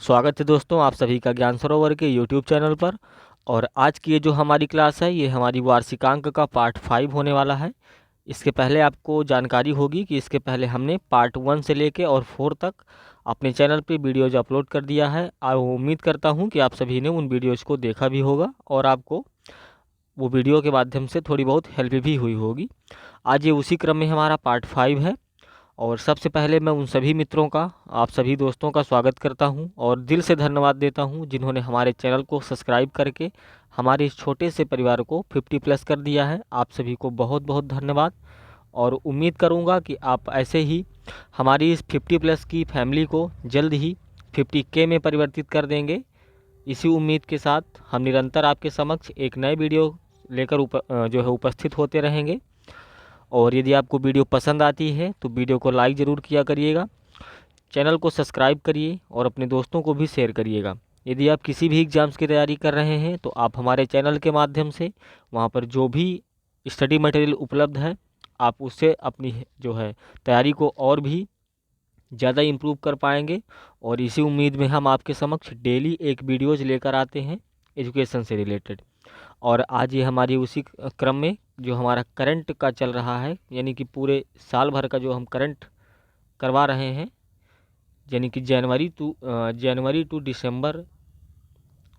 स्वागत है दोस्तों आप सभी का ज्ञान सरोवर के यूट्यूब चैनल पर। और आज की ये जो हमारी क्लास है ये हमारी वार्षिकांक का पार्ट 5 होने वाला है। इसके पहले आपको जानकारी होगी कि इसके पहले हमने पार्ट 1 से लेके और 4 तक अपने चैनल पे वीडियोज अपलोड कर दिया है। और उम्मीद करता हूँ कि आप सभी ने उन वीडियोज़ को देखा भी होगा और आपको वो वीडियो के माध्यम से थोड़ी बहुत हेल्प भी हुई होगी। आज ये उसी क्रम में हमारा पार्ट 5 है। और सबसे पहले मैं उन सभी मित्रों का, आप सभी दोस्तों का स्वागत करता हूं और दिल से धन्यवाद देता हूं जिन्होंने हमारे चैनल को सब्सक्राइब करके हमारे इस छोटे से परिवार को 50 प्लस कर दिया है। आप सभी को बहुत बहुत धन्यवाद। और उम्मीद करूंगा कि आप ऐसे ही हमारी इस 50 प्लस की फैमिली को जल्द ही 50K में परिवर्तित कर देंगे। इसी उम्मीद के साथ हम निरंतर आपके समक्ष एक नए वीडियो लेकर जो है उपस्थित होते रहेंगे। और यदि आपको वीडियो पसंद आती है तो वीडियो को लाइक ज़रूर किया करिएगा, चैनल को सब्सक्राइब करिए और अपने दोस्तों को भी शेयर करिएगा। यदि आप किसी भी एग्ज़ाम्स की तैयारी कर रहे हैं तो आप हमारे चैनल के माध्यम से वहाँ पर जो भी स्टडी मटेरियल उपलब्ध है आप उससे अपनी जो है तैयारी को और भी ज़्यादा इम्प्रूव कर पाएंगे। और इसी उम्मीद में हम आपके समक्ष डेली एक वीडियोज़ लेकर आते हैं एजुकेशन से रिलेटेड। और आज ये हमारी उसी क्रम में जो हमारा करंट का चल रहा है, यानी कि पूरे साल भर का जो हम करंट करवा रहे हैं, यानी कि जनवरी टू दिसंबर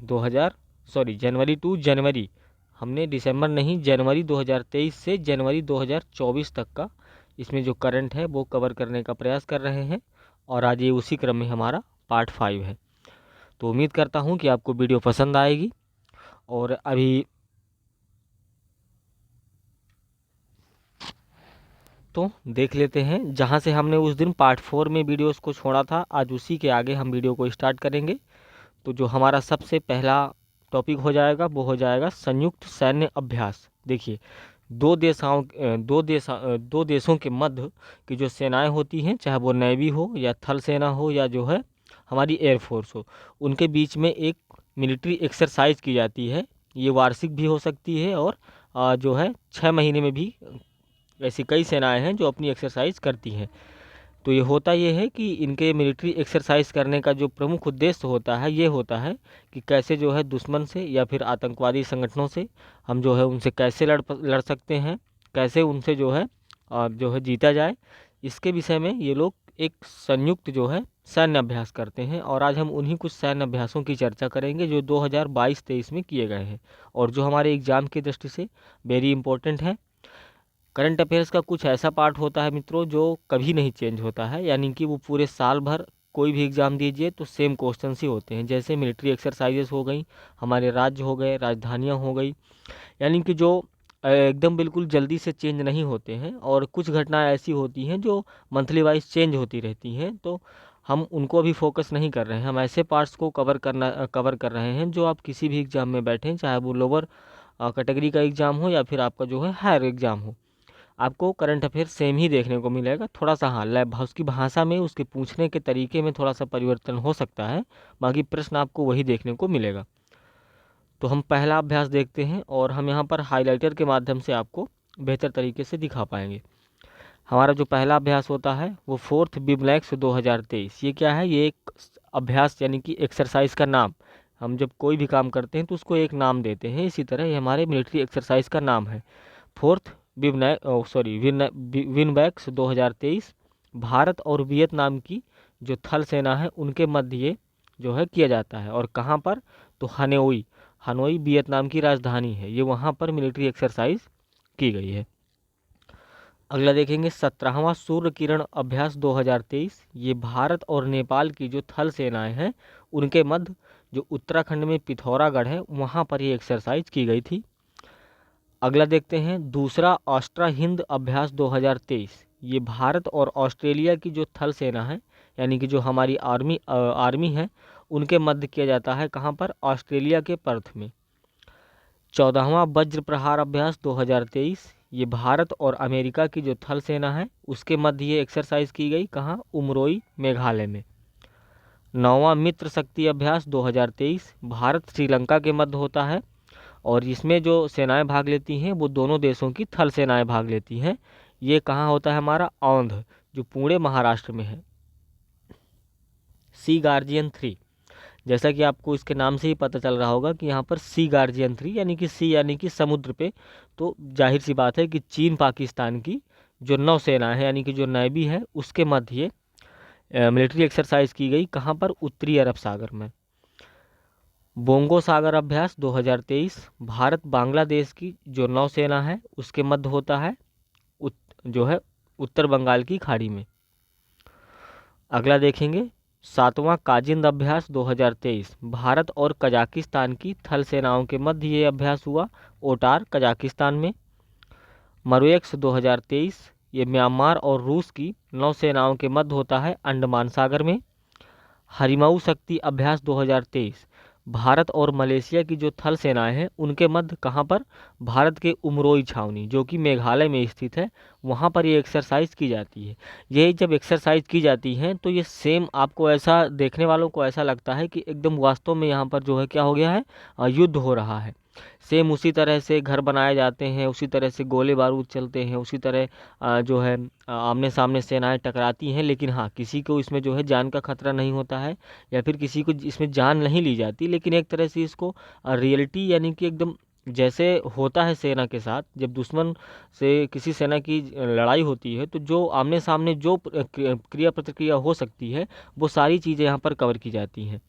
2000 सॉरी जनवरी टू जनवरी, हमने दिसंबर नहीं जनवरी 2023 से जनवरी 2024 तक का इसमें जो करंट है वो कवर करने का प्रयास कर रहे हैं। और आज ये उसी क्रम में हमारा पार्ट 5 है। तो उम्मीद करता हूँ कि आपको वीडियो पसंद आएगी। और अभी तो देख लेते हैं जहां से हमने उस दिन पार्ट 4 में वीडियोस को छोड़ा था, आज उसी के आगे हम वीडियो को स्टार्ट करेंगे। तो जो हमारा सबसे पहला टॉपिक हो जाएगा वो हो जाएगा संयुक्त सैन्य अभ्यास। देखिए, दो देशों के मध्य की जो सेनाएं होती हैं, चाहे वो नेवी हो या थल सेना हो या जो है हमारी एयरफोर्स हो, उनके बीच में एक मिलिट्री एक्सरसाइज की जाती है। ये वार्षिक भी हो सकती है और जो है 6 महीने में भी ऐसी कई सेनाएं हैं जो अपनी एक्सरसाइज करती हैं। तो ये होता ये है कि इनके मिलिट्री एक्सरसाइज करने का जो प्रमुख उद्देश्य होता है ये होता है कि कैसे जो है दुश्मन से या फिर आतंकवादी संगठनों से हम जो है उनसे कैसे लड़ सकते हैं, कैसे उनसे जो है जीता जाए। इसके विषय में ये लोग एक संयुक्त जो है सैन्य अभ्यास करते हैं। और आज हम उन्हीं कुछ सैन्य अभ्यासों की चर्चा करेंगे जो 2022-23 में किए गए हैं और जो हमारे एग्ज़ाम की दृष्टि से वेरी इंपॉर्टेंट है। करंट अफेयर्स का कुछ ऐसा पार्ट होता है मित्रों जो कभी नहीं चेंज होता है, यानी कि वो पूरे साल भर कोई भी एग्ज़ाम दीजिए तो सेम क्वेश्चन ही होते हैं। जैसे मिलिट्री एक्सरसाइजेस हो गई, हमारे राज्य हो गए, राजधानियाँ हो गई, यानी कि जो एकदम बिल्कुल जल्दी से चेंज नहीं होते हैं। और कुछ घटनाएं ऐसी होती हैं जो मंथली वाइज चेंज होती रहती हैं, तो हम उनको अभी फोकस नहीं कर रहे हैं। हम ऐसे पार्ट्स को कवर कर रहे हैं जो आप किसी भी एग्ज़ाम में बैठें, चाहे वो लोअर कैटेगरी का एग्ज़ाम हो या फिर आपका जो है हायर एग्ज़ाम हो, आपको करंट अफेयर सेम ही देखने को मिलेगा। थोड़ा सा हाँ उसकी भाषा में, उसके पूछने के तरीके में थोड़ा सा परिवर्तन हो सकता है, बाकी प्रश्न आपको वही देखने को मिलेगा। तो हम पहला अभ्यास देखते हैं और हम यहाँ पर हाइलाइटर के माध्यम से आपको बेहतर तरीके से दिखा पाएंगे। हमारा जो पहला अभ्यास होता है वो 4th बिमलैक्स 2023। ये क्या है? ये एक अभ्यास यानी कि एक्सरसाइज का नाम। हम जब कोई भी काम करते हैं तो उसको एक नाम देते हैं, इसी तरह ये हमारे मिलिट्री एक्सरसाइज का नाम है 4th विनबैक्स 2023। भारत और वियतनाम की जो थल सेना है उनके मध्य ये जो है किया जाता है। और कहाँ पर? तो हनोई, हनोई वियतनाम की राजधानी है, ये वहाँ पर मिलिट्री एक्सरसाइज की गई है। अगला देखेंगे 17वां सूर्य किरण अभ्यास 2023। ये भारत और नेपाल की जो थल सेनाएं हैं उनके मध्य जो उत्तराखंड में पिथौरागढ़ है वहाँ पर ये एक्सरसाइज की गई थी। अगला देखते हैं दूसरा ऑस्ट्रा हिंद अभ्यास 2023। ये भारत और ऑस्ट्रेलिया की जो थल सेना है, यानी कि जो हमारी आर्मी है, उनके मध्य किया जाता है। कहाँ पर? ऑस्ट्रेलिया के पर्थ में। 14वां वज्र प्रहार अभ्यास 2023। ये भारत और अमेरिका की जो थल सेना है उसके मध्य ये एक्सरसाइज की गई। कहाँ? उमरोई, मेघालय में। 9वां मित्र शक्ति अभ्यास 2023 भारत श्रीलंका के मध्य होता है और इसमें जो सेनाएं भाग लेती हैं वो दोनों देशों की थल सेनाएं भाग लेती हैं। ये कहाँ होता है? हमारा औंध, जो पुणे महाराष्ट्र में है। सी गार्जियन 3 जैसा कि आपको इसके नाम से ही पता चल रहा होगा कि यहाँ पर सी गार्जियन 3 यानी कि सी यानी कि समुद्र पे, तो जाहिर सी बात है कि चीन पाकिस्तान की जो नौसेना है यानी कि जो नेवी है उसके मध्य मिलिट्री एक्सरसाइज की गई। कहाँ पर? उत्तरी अरब सागर में। बोंगो सागर अभ्यास 2023 भारत बांग्लादेश की जो नौसेना है उसके मध्य होता है, जो है उत्तर बंगाल की खाड़ी में। अगला देखेंगे 7वां काजिंद अभ्यास 2023 भारत और कजाकिस्तान की थल सेनाओं के मध्य ये अभ्यास हुआ, ओटार कजाकिस्तान में। मरुएक्स 2023 ये म्यांमार और रूस की नौसेनाओं के मध्य होता है, अंडमान सागर में। हरिमऊ शक्ति अभ्यास 2023 भारत और मलेशिया की जो थल सेनाएं हैं उनके मध्य, कहाँ पर? भारत के उमरोई छावनी जो कि मेघालय में स्थित है, वहाँ पर ये एक्सरसाइज की जाती है। ये जब एक्सरसाइज की जाती है तो ये सेम आपको ऐसा देखने वालों को ऐसा लगता है कि एकदम वास्तव में यहाँ पर जो है क्या हो गया है, युद्ध हो रहा है। सेम उसी तरह से घर बनाए जाते हैं, उसी तरह से गोले बारूद चलते हैं, उसी तरह जो है आमने सामने सेनाएं टकराती हैं। लेकिन हाँ, किसी को इसमें जो है जान का खतरा नहीं होता है या फिर किसी को इसमें जान नहीं ली जाती। लेकिन एक तरह से इसको रियलिटी यानी कि एकदम जैसे होता है सेना के साथ, जब दुश्मन से किसी सेना की लड़ाई होती है तो जो आमने सामने जो क्रिया प्रतिक्रिया हो सकती है वो सारी चीज़ें यहाँ पर कवर की जाती हैं।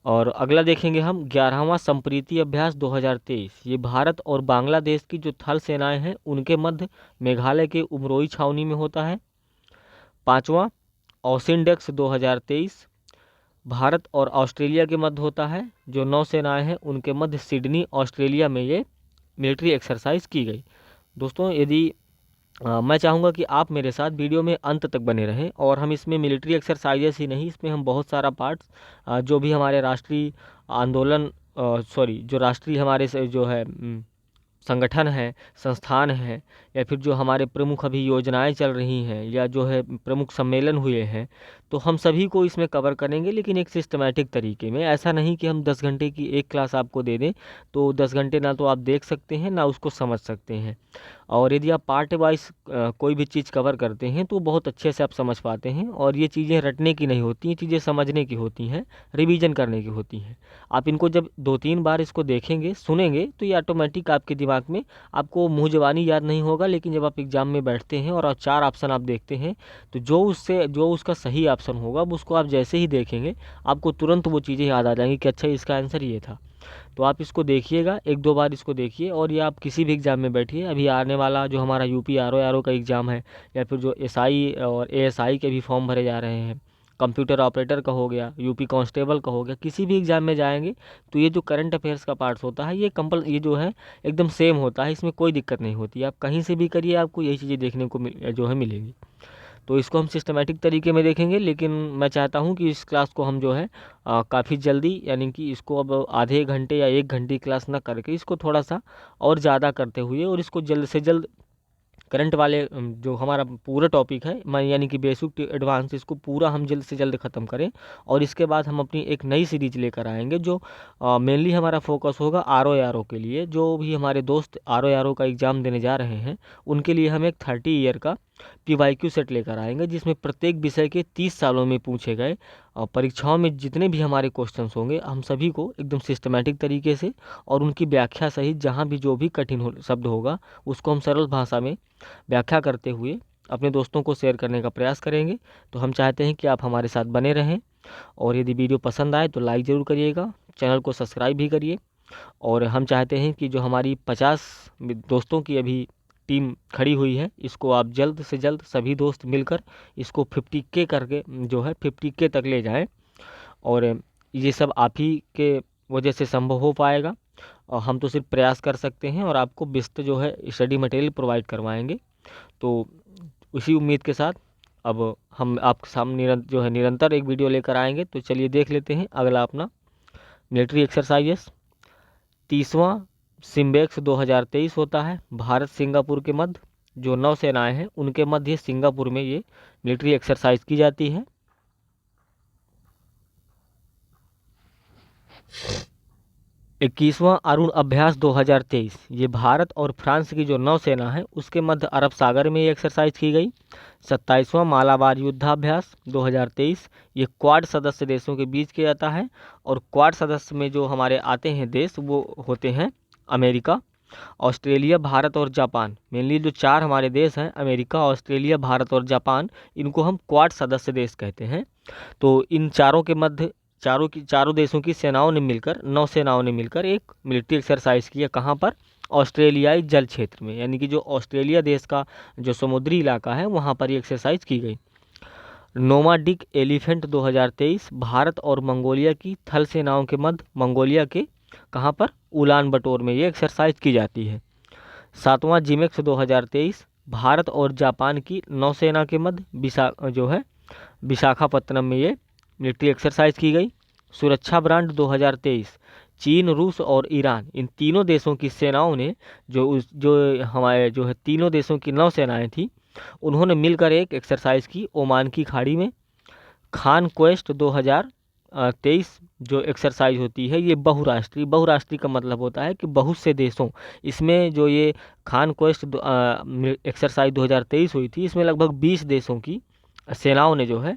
और अगला देखेंगे हम 11वां संप्रीति अभ्यास 2023 ये भारत और बांग्लादेश की जो थल सेनाएं हैं उनके मध्य मेघालय के उमरोई छावनी में होता है। 5वां ओसिनडेक्स 2023 भारत और ऑस्ट्रेलिया के मध्य होता है, जो नौसेनाएं हैं उनके मध्य सिडनी ऑस्ट्रेलिया में ये मिलिट्री एक्सरसाइज की गई। दोस्तों यदि मैं चाहूँगा कि आप मेरे साथ वीडियो में अंत तक बने रहें, और हम इसमें मिलिट्री एक्सरसाइजेस ही नहीं, इसमें हम बहुत सारा पार्ट्स जो भी हमारे राष्ट्रीय आंदोलन जो राष्ट्रीय हमारे से जो है संगठन है, संस्थान है, या फिर जो हमारे प्रमुख अभी योजनाएं चल रही हैं या जो है प्रमुख सम्मेलन हुए हैं, तो हम सभी को इसमें कवर करेंगे, लेकिन एक सिस्टमेटिक तरीके में। ऐसा नहीं कि हम 10 घंटे की एक क्लास आपको दे दें तो 10 घंटे ना तो आप देख सकते हैं ना उसको समझ सकते हैं। और यदि आप पार्ट वाइज कोई भी चीज़ कवर करते हैं तो बहुत अच्छे से आप समझ पाते हैं। और ये चीज़ें रटने की नहीं होती, ये चीज़ें समझने की होती हैं, रिवीजन करने की होती हैं। आप इनको जब 2-3 बार इसको देखेंगे, सुनेंगे, तो ये ऑटोमेटिक आपके दिमाग में, आपको मुँह ज़बानी याद नहीं होगा, लेकिन जब आप एग्ज़ाम में बैठते हैं और 4 ऑप्शन आप देखते हैं तो जो उसका सही ऑप्शन होगा उसको आप जैसे ही देखेंगे आपको तुरंत वो चीज़ें याद आ जाएंगी कि अच्छा इसका आंसर ये था। तो आप इसको देखिएगा, 1-2 बार इसको देखिए, और ये आप किसी भी एग्ज़ाम में बैठिए। अभी आने वाला जो हमारा यूपी आरओ का एग्ज़ाम है, या फिर जो एसआई और एएसआई के भी फॉर्म भरे जा रहे हैं, कंप्यूटर ऑपरेटर का हो गया, यूपी कांस्टेबल का हो गया, किसी भी एग्ज़ाम में जाएंगे तो ये जो करंट अफेयर्स का पार्ट्स होता है ये जो है एकदम सेम होता है, इसमें कोई दिक्कत नहीं होती। आप कहीं से भी करिए आपको यही चीज़ें देखने को जो है मिलेंगी। तो इसको हम सिस्टमेटिक तरीके में देखेंगे, लेकिन मैं चाहता हूँ कि इस क्लास को हम जो है काफ़ी जल्दी, यानी कि इसको अब आधे घंटे या 1 घंटे क्लास ना करके इसको थोड़ा सा और ज़्यादा करते हुए, और इसको जल्द से जल्द करंट वाले जो हमारा पूरा टॉपिक है मैं यानी कि बेसिक टू एडवांस, इसको पूरा हम जल्द से जल्द ख़त्म करें। और इसके बाद हम अपनी एक नई सीरीज लेकर आएंगे जो मेनली हमारा फोकस होगा आरओ के लिए। जो भी हमारे दोस्त आरओ का एग्ज़ाम देने जा रहे हैं उनके लिए हम एक 30 ईयर का PYQ सेट लेकर आएंगे, जिसमें प्रत्येक विषय के 30 सालों में पूछे गए परीक्षाओं में जितने भी हमारे क्वेश्चंस होंगे हम सभी को एकदम सिस्टमेटिक तरीके से और उनकी व्याख्या सहित, जहाँ भी जो भी कठिन शब्द होगा उसको हम सरल भाषा में व्याख्या करते हुए अपने दोस्तों को शेयर करने का प्रयास करेंगे। तो हम चाहते हैं कि आप हमारे साथ बने रहें, और यदि वीडियो पसंद आए तो लाइक ज़रूर करिएगा, चैनल को सब्सक्राइब भी करिए। और हम चाहते हैं कि जो हमारी 50 दोस्तों की अभी टीम खड़ी हुई है, इसको आप जल्द से जल्द सभी दोस्त मिलकर इसको 50K करके जो है 50K तक ले जाएं। और ये सब आप ही के वजह से संभव हो पाएगा, और हम तो सिर्फ प्रयास कर सकते हैं और आपको विस्तृत जो है स्टडी मटेरियल प्रोवाइड करवाएंगे। तो उसी उम्मीद के साथ अब हम आपके सामने जो है निरंतर एक वीडियो लेकर आएंगे। तो चलिए देख लेते हैं अगला अपना मिलिट्री एक्सरसाइजेस। 30वां सिम्बेक्स 2023 होता है भारत सिंगापुर के मध्य, जो नौसेनाएं हैं उनके मध्य सिंगापुर में ये मिलिट्री एक्सरसाइज की जाती है। 21वां अरुण अभ्यास 2023, ये भारत और फ्रांस की जो नौसेना है उसके मध्य अरब सागर में ये एक्सरसाइज की गई। 27वां मालाबार युद्धाभ्यास 2023, ये क्वाड सदस्य देशों के बीच किया जाता है और क्वाड सदस्य में जो हमारे आते हैं देश वो होते हैं अमेरिका, ऑस्ट्रेलिया, भारत और जापान। मेनली जो चार हमारे देश हैं अमेरिका, ऑस्ट्रेलिया, भारत और जापान, इनको हम क्वाड सदस्य देश कहते हैं। तो इन चारों के मध्य चारों देशों की सेनाओं ने मिलकर, नौसेनाओं ने मिलकर एक मिलिट्री एक्सरसाइज किया। कहाँ पर? ऑस्ट्रेलियाई जल क्षेत्र में, यानी कि जो ऑस्ट्रेलिया देश का जो समुद्री इलाका है वहाँ पर ये एक्सरसाइज की गई। नोमाडिक एलिफेंट 2023, भारत और मंगोलिया की थल सेनाओं के मध्य, मंगोलिया के कहाँ पर? उलान बटोर में ये एक्सरसाइज की जाती है। 7वां जिमेक्स 2023, भारत और जापान की नौसेना के मध्य विशाखापत्तनम में ये मिलिट्री एक्सरसाइज की गई। सुरक्षा ब्रांड 2023, चीन, रूस और ईरान, इन तीनों देशों की सेनाओं ने जो हमारे जो है तीनों देशों की नौसेनाएं थी उन्होंने मिलकर एक एक्सरसाइज की ओमान की खाड़ी में। खान क्वेस्ट 2023 जो एक्सरसाइज होती है ये बहुराष्ट्रीय का मतलब होता है कि बहुत से देशों, इसमें जो ये खान क्वेस्ट एक्सरसाइज 2023 हुई थी इसमें लगभग 20 देशों की सेनाओं ने जो है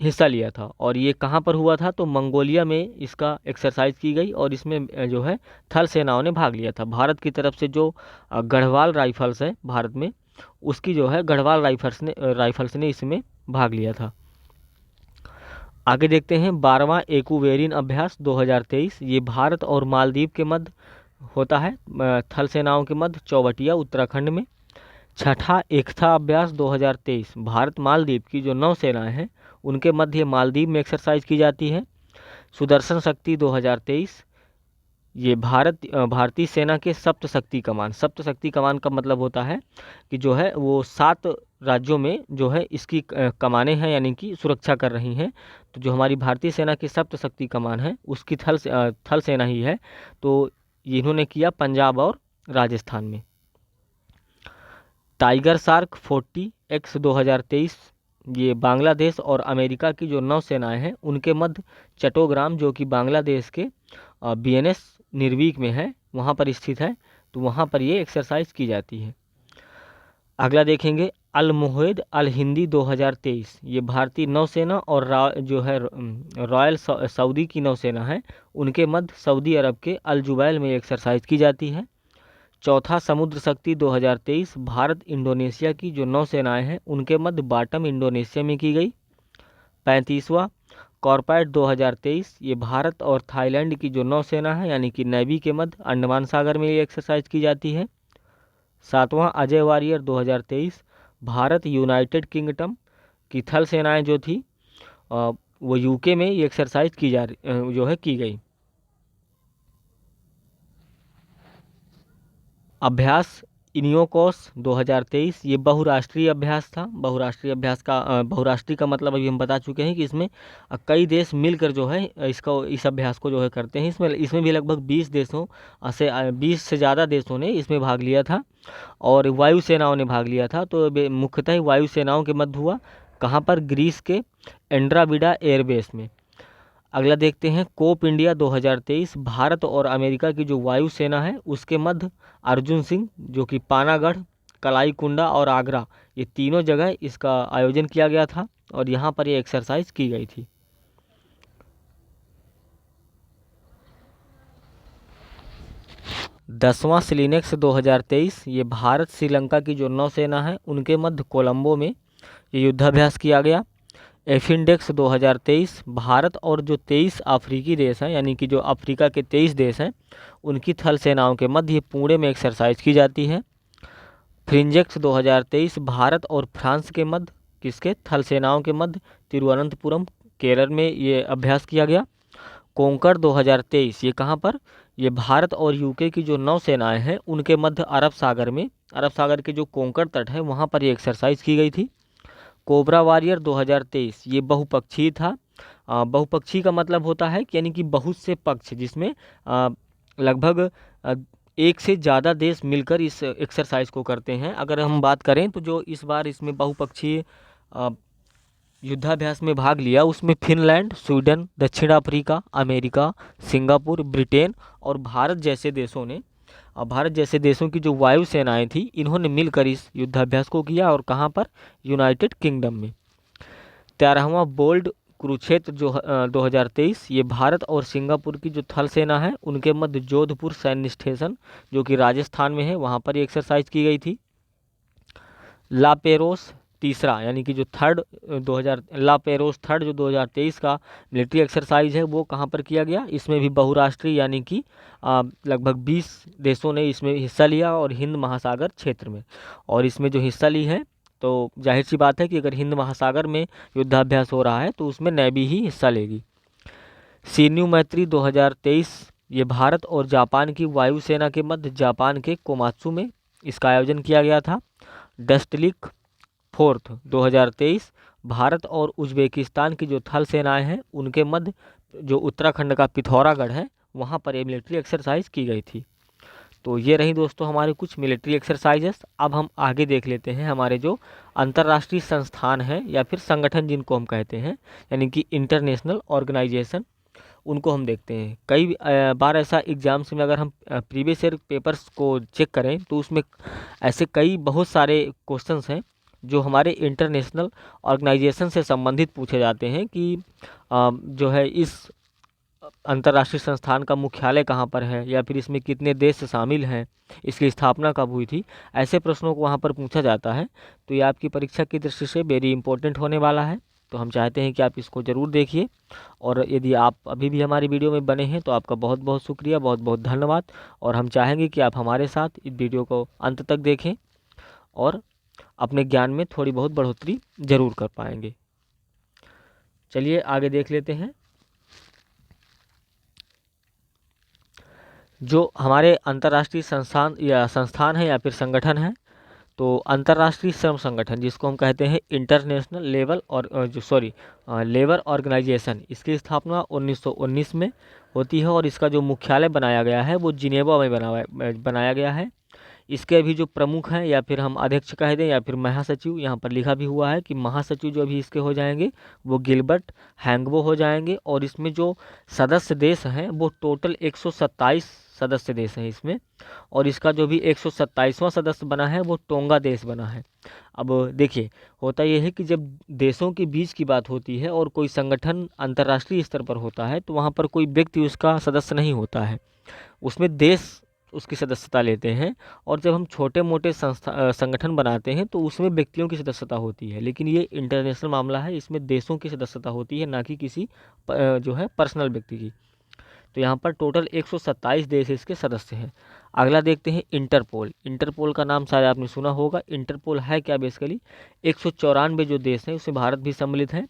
हिस्सा लिया था। और ये कहाँ पर हुआ था? तो मंगोलिया में इसका एक्सरसाइज की गई और इसमें जो है थल सेनाओं ने भाग लिया था। भारत की तरफ से जो गढ़वाल राइफल्स है भारत में, उसकी जो है गढ़वाल राइफल्स ने इसमें भाग लिया था। आगे देखते हैं 12वां एक्वेरियन अभ्यास 2023, ये भारत और मालदीव के मध्य होता है, थल सेनाओं के मध्य, चौबटिया उत्तराखंड में। 6ठा एकथा अभ्यास 2023, भारत मालदीव की जो नौसेनाएं हैं उनके मध्य मालदीव में एक्सरसाइज की जाती है। सुदर्शन शक्ति 2023, ये भारतीय सेना के सप्तशक्ति कमान का मतलब होता है कि जो है वो 7 राज्यों में जो है इसकी कमानें हैं, यानी कि सुरक्षा कर रही हैं। तो जो हमारी भारतीय सेना की सप्तशक्ति कमान है उसकी थल सेना ही है। तो ये इन्होंने किया पंजाब और राजस्थान में। टाइगर शार्क 40X 2023, ये बांग्लादेश और अमेरिका की जो नौसेनाएं हैं उनके मध्य चट्टोग्राम, जो कि बांग्लादेश के BNS निर्वीक में है, वहाँ पर स्थित है, तो वहाँ पर ये एक्सरसाइज की जाती है। अगला देखेंगे अल मुहैद अल हिंदी 2023, ये भारतीय नौसेना और रॉयल सऊदी की नौसेना है उनके मध्य सऊदी अरब के अल जुबैल में एक्सरसाइज की जाती है। चौथा समुद्र शक्ति 2023, भारत इंडोनेशिया की जो नौसेनाएं हैं उनके मध्य बाटम इंडोनेशिया में की गई। 35वां कॉर्पैट 2023, ये भारत और थाईलैंड की जो नौसेना है यानी कि नेवी के मध्य अंडमान सागर में ये एक्सरसाइज की जाती है। 7वां Ajay Warrior 2023, Bharat United Kingdom की थल सेनाएं जो थी वो यूके में ये एक्सरसाइज की गई। अभ्यास इनियोकोस 2023, ये बहुराष्ट्रीय अभ्यास था। बहुराष्ट्रीय का मतलब अभी हम बता चुके हैं कि इसमें कई देश मिलकर जो है इस अभ्यास को जो है करते हैं। इसमें भी लगभग 20 से ज़्यादा देशों ने इसमें भाग लिया था और वायुसेनाओं ने भाग लिया था। तो मुख्यतः वायुसेनाओं के मध्य हुआ। कहाँ पर? ग्रीस के एंड्राबिडा एयरबेस में। अगला देखते हैं कोप इंडिया 2023, भारत और अमेरिका की जो वायुसेना है उसके मध्य अर्जुन सिंह, जो कि पानागढ़, कलाई कुंडा और आगरा, ये तीनों जगह इसका आयोजन किया गया था और यहाँ पर ये एक्सरसाइज की गई थी। दसवां सिलिनेक्स 2023, ये भारत श्रीलंका की जो नौसेना है उनके मध्य कोलंबो में ये युद्धाभ्यास किया गया। एफिंडेक्स 2023, भारत और जो 23 अफ्रीकी देश हैं यानी कि जो अफ्रीका के 23 देश हैं उनकी थल सेनाओं के मध्य पुणे में एक्सरसाइज की जाती है। फ्रिंजेक्स 2023, भारत और फ्रांस के मध्य किसके? थल सेनाओं के मध्य तिरुवनंतपुरम केरल में ये अभ्यास किया गया। कोंकर 2023, ये कहाँ पर? ये भारत और यूके की जो नौसेनाएं हैं उनके मध्य अरब सागर के जो कोंकर तट है वहाँ पर ये एक्सरसाइज की गई थी। कोबरा वॉरियर 2023, ये बहुपक्षीय था। बहुपक्षीय का मतलब होता है कि यानी कि बहुत से पक्ष, जिसमें लगभग एक से ज़्यादा देश मिलकर इस एक्सरसाइज को करते हैं। अगर हम बात करें तो जो इस बार इसमें बहुपक्षीय युद्धाभ्यास में भाग लिया उसमें फिनलैंड, स्वीडन, दक्षिण अफ्रीका, अमेरिका, सिंगापुर, ब्रिटेन और भारत जैसे देशों की जो वायु सेनाएं थी इन्होंने मिलकर इस युद्धाभ्यास को किया। और कहाँ पर? यूनाइटेड किंगडम में। 13वां बोल्ड कुरुक्षेत्र जो 2023 ये भारत और सिंगापुर की जो थल सेना है उनके मध्य जोधपुर सैन्य स्टेशन जो कि राजस्थान में है वहाँ पर ये एक्सरसाइज की गई थी। लापेरोस तीसरा यानी कि जो लापेरोस थर्ड जो 2023 का मिलिट्री एक्सरसाइज है वो कहाँ पर किया गया? इसमें भी बहुराष्ट्रीय यानी कि लगभग 20 देशों ने इसमें हिस्सा लिया और हिंद महासागर क्षेत्र में। और इसमें जो हिस्सा ली है तो जाहिर सी बात है कि अगर हिंद महासागर में युद्धाभ्यास हो रहा है तो उसमें नेवी ही हिस्सा लेगी। सीन्यू मैत्री 2023 ये भारत और जापान की वायुसेना के मध्य जापान के कोमात्सु में इसका आयोजन किया गया था। डस्टलिक फोर्थ 2023 भारत और उज्बेकिस्तान की जो थल सेनाएं हैं उनके मध्य जो उत्तराखंड का पिथौरागढ़ है वहाँ पर ये मिलिट्री एक्सरसाइज की गई थी। तो ये रही दोस्तों हमारे कुछ मिलिट्री एक्सरसाइजेस। अब हम आगे देख लेते हैं हमारे जो अंतर्राष्ट्रीय संस्थान हैं या फिर संगठन जिनको हम कहते हैं यानी कि इंटरनेशनल ऑर्गेनाइजेशन, उनको हम देखते हैं। कई बार ऐसा एग्जाम्स में अगर हम प्रीवियस ईयर पेपर्स को चेक करें तो उसमें ऐसे कई बहुत सारे क्वेश्चंस हैं जो हमारे इंटरनेशनल ऑर्गेनाइजेशन से संबंधित पूछे जाते हैं कि जो है इस अंतर्राष्ट्रीय संस्थान का मुख्यालय कहाँ पर है या फिर इसमें कितने देश शामिल हैं, इसकी स्थापना कब हुई थी। ऐसे प्रश्नों को वहाँ पर पूछा जाता है। तो ये आपकी परीक्षा की दृष्टि से वेरी इंपॉर्टेंट होने वाला है। तो हम चाहते हैं कि आप इसको ज़रूर देखिए। और यदि आप अभी भी हमारी वीडियो में बने हैं तो आपका बहुत बहुत शुक्रिया, बहुत बहुत धन्यवाद। और हम चाहेंगे कि आप हमारे साथ इस वीडियो को अंत तक देखें और अपने ज्ञान में थोड़ी बहुत बढ़ोतरी ज़रूर कर पाएंगे। चलिए आगे देख लेते हैं। जो हमारे अंतर्राष्ट्रीय संस्थान है या फिर संगठन है तो अंतर्राष्ट्रीय श्रम संगठन जिसको हम कहते हैं इंटरनेशनल लेबर ऑर्गेनाइजेशन, इसकी स्थापना 1919 में होती है और इसका जो मुख्यालय बनाया गया है वो जिनेवा में बनाया गया है। इसके अभी जो प्रमुख हैं या फिर हम अध्यक्ष कह दें या फिर महासचिव, यहाँ पर लिखा भी हुआ है कि महासचिव जो अभी इसके हो जाएंगे वो गिलबर्ट हैंगबो हो जाएंगे। और इसमें जो सदस्य देश हैं वो टोटल 127 सदस्य देश हैं इसमें। और इसका जो भी 127वां सदस्य बना है वो टोंगा देश बना है। अब देखिए होता यह है कि जब देशों के बीच की बात होती है और कोई संगठन अंतर्राष्ट्रीय स्तर पर होता है तो वहाँ पर कोई व्यक्ति उसका सदस्य नहीं होता है, उसमें देश उसकी सदस्यता लेते हैं। और जब हम छोटे मोटे संगठन बनाते हैं तो उसमें व्यक्तियों की सदस्यता होती है, लेकिन ये इंटरनेशनल मामला है, इसमें देशों की सदस्यता होती है ना कि किसी जो है पर्सनल व्यक्ति की। तो यहाँ पर टोटल 127 देश इसके सदस्य हैं। अगला देखते हैं इंटरपोल। इंटरपोल का नाम शायद आपने सुना होगा। इंटरपोल है क्या? बेसिकली 194 जो देश हैं उसमें भारत भी सम्मिलित है।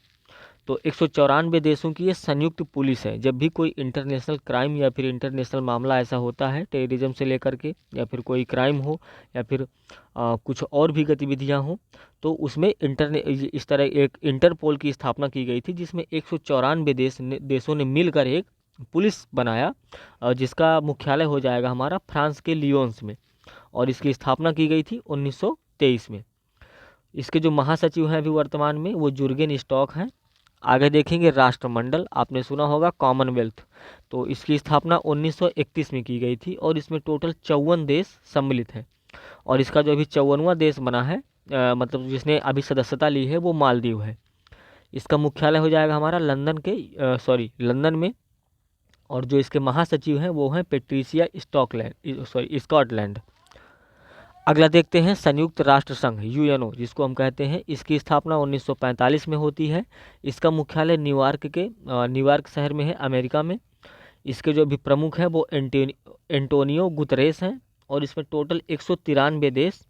तो 194 देशों की ये संयुक्त पुलिस है। जब भी कोई इंटरनेशनल क्राइम या फिर इंटरनेशनल मामला ऐसा होता है टेररिज्म से लेकर के या फिर कोई क्राइम हो या फिर कुछ और भी गतिविधियां हो तो उसमें इस तरह एक इंटरपोल की स्थापना की गई थी जिसमें 194 देशों ने मिलकर एक पुलिस बनाया जिसका मुख्यालय हो जाएगा हमारा फ्रांस के लियोन्स में। और इसकी स्थापना की गई थी 1923 में। इसके जो महासचिव हैं अभी वर्तमान में वो जुर्गेन स्टॉक हैं। आगे देखेंगे राष्ट्रमंडल, आपने सुना होगा कॉमनवेल्थ। तो इसकी स्थापना 1931 में की गई थी और इसमें टोटल 54 देश सम्मिलित हैं। और इसका जो अभी 54वां देश बना है मतलब जिसने अभी सदस्यता ली है वो मालदीव है। इसका मुख्यालय हो जाएगा हमारा लंदन में। और जो इसके महासचिव हैं वो हैं पेट्रिसिया स्कॉटलैंड। अगला देखते हैं संयुक्त राष्ट्र संघ यूएनओ जिसको हम कहते हैं। इसकी स्थापना 1945 में होती है। इसका मुख्यालय न्यूयॉर्क शहर में है अमेरिका में। इसके जो भी प्रमुख हैं वो एंटोनियो गुतरेस हैं और इसमें टोटल 193 देश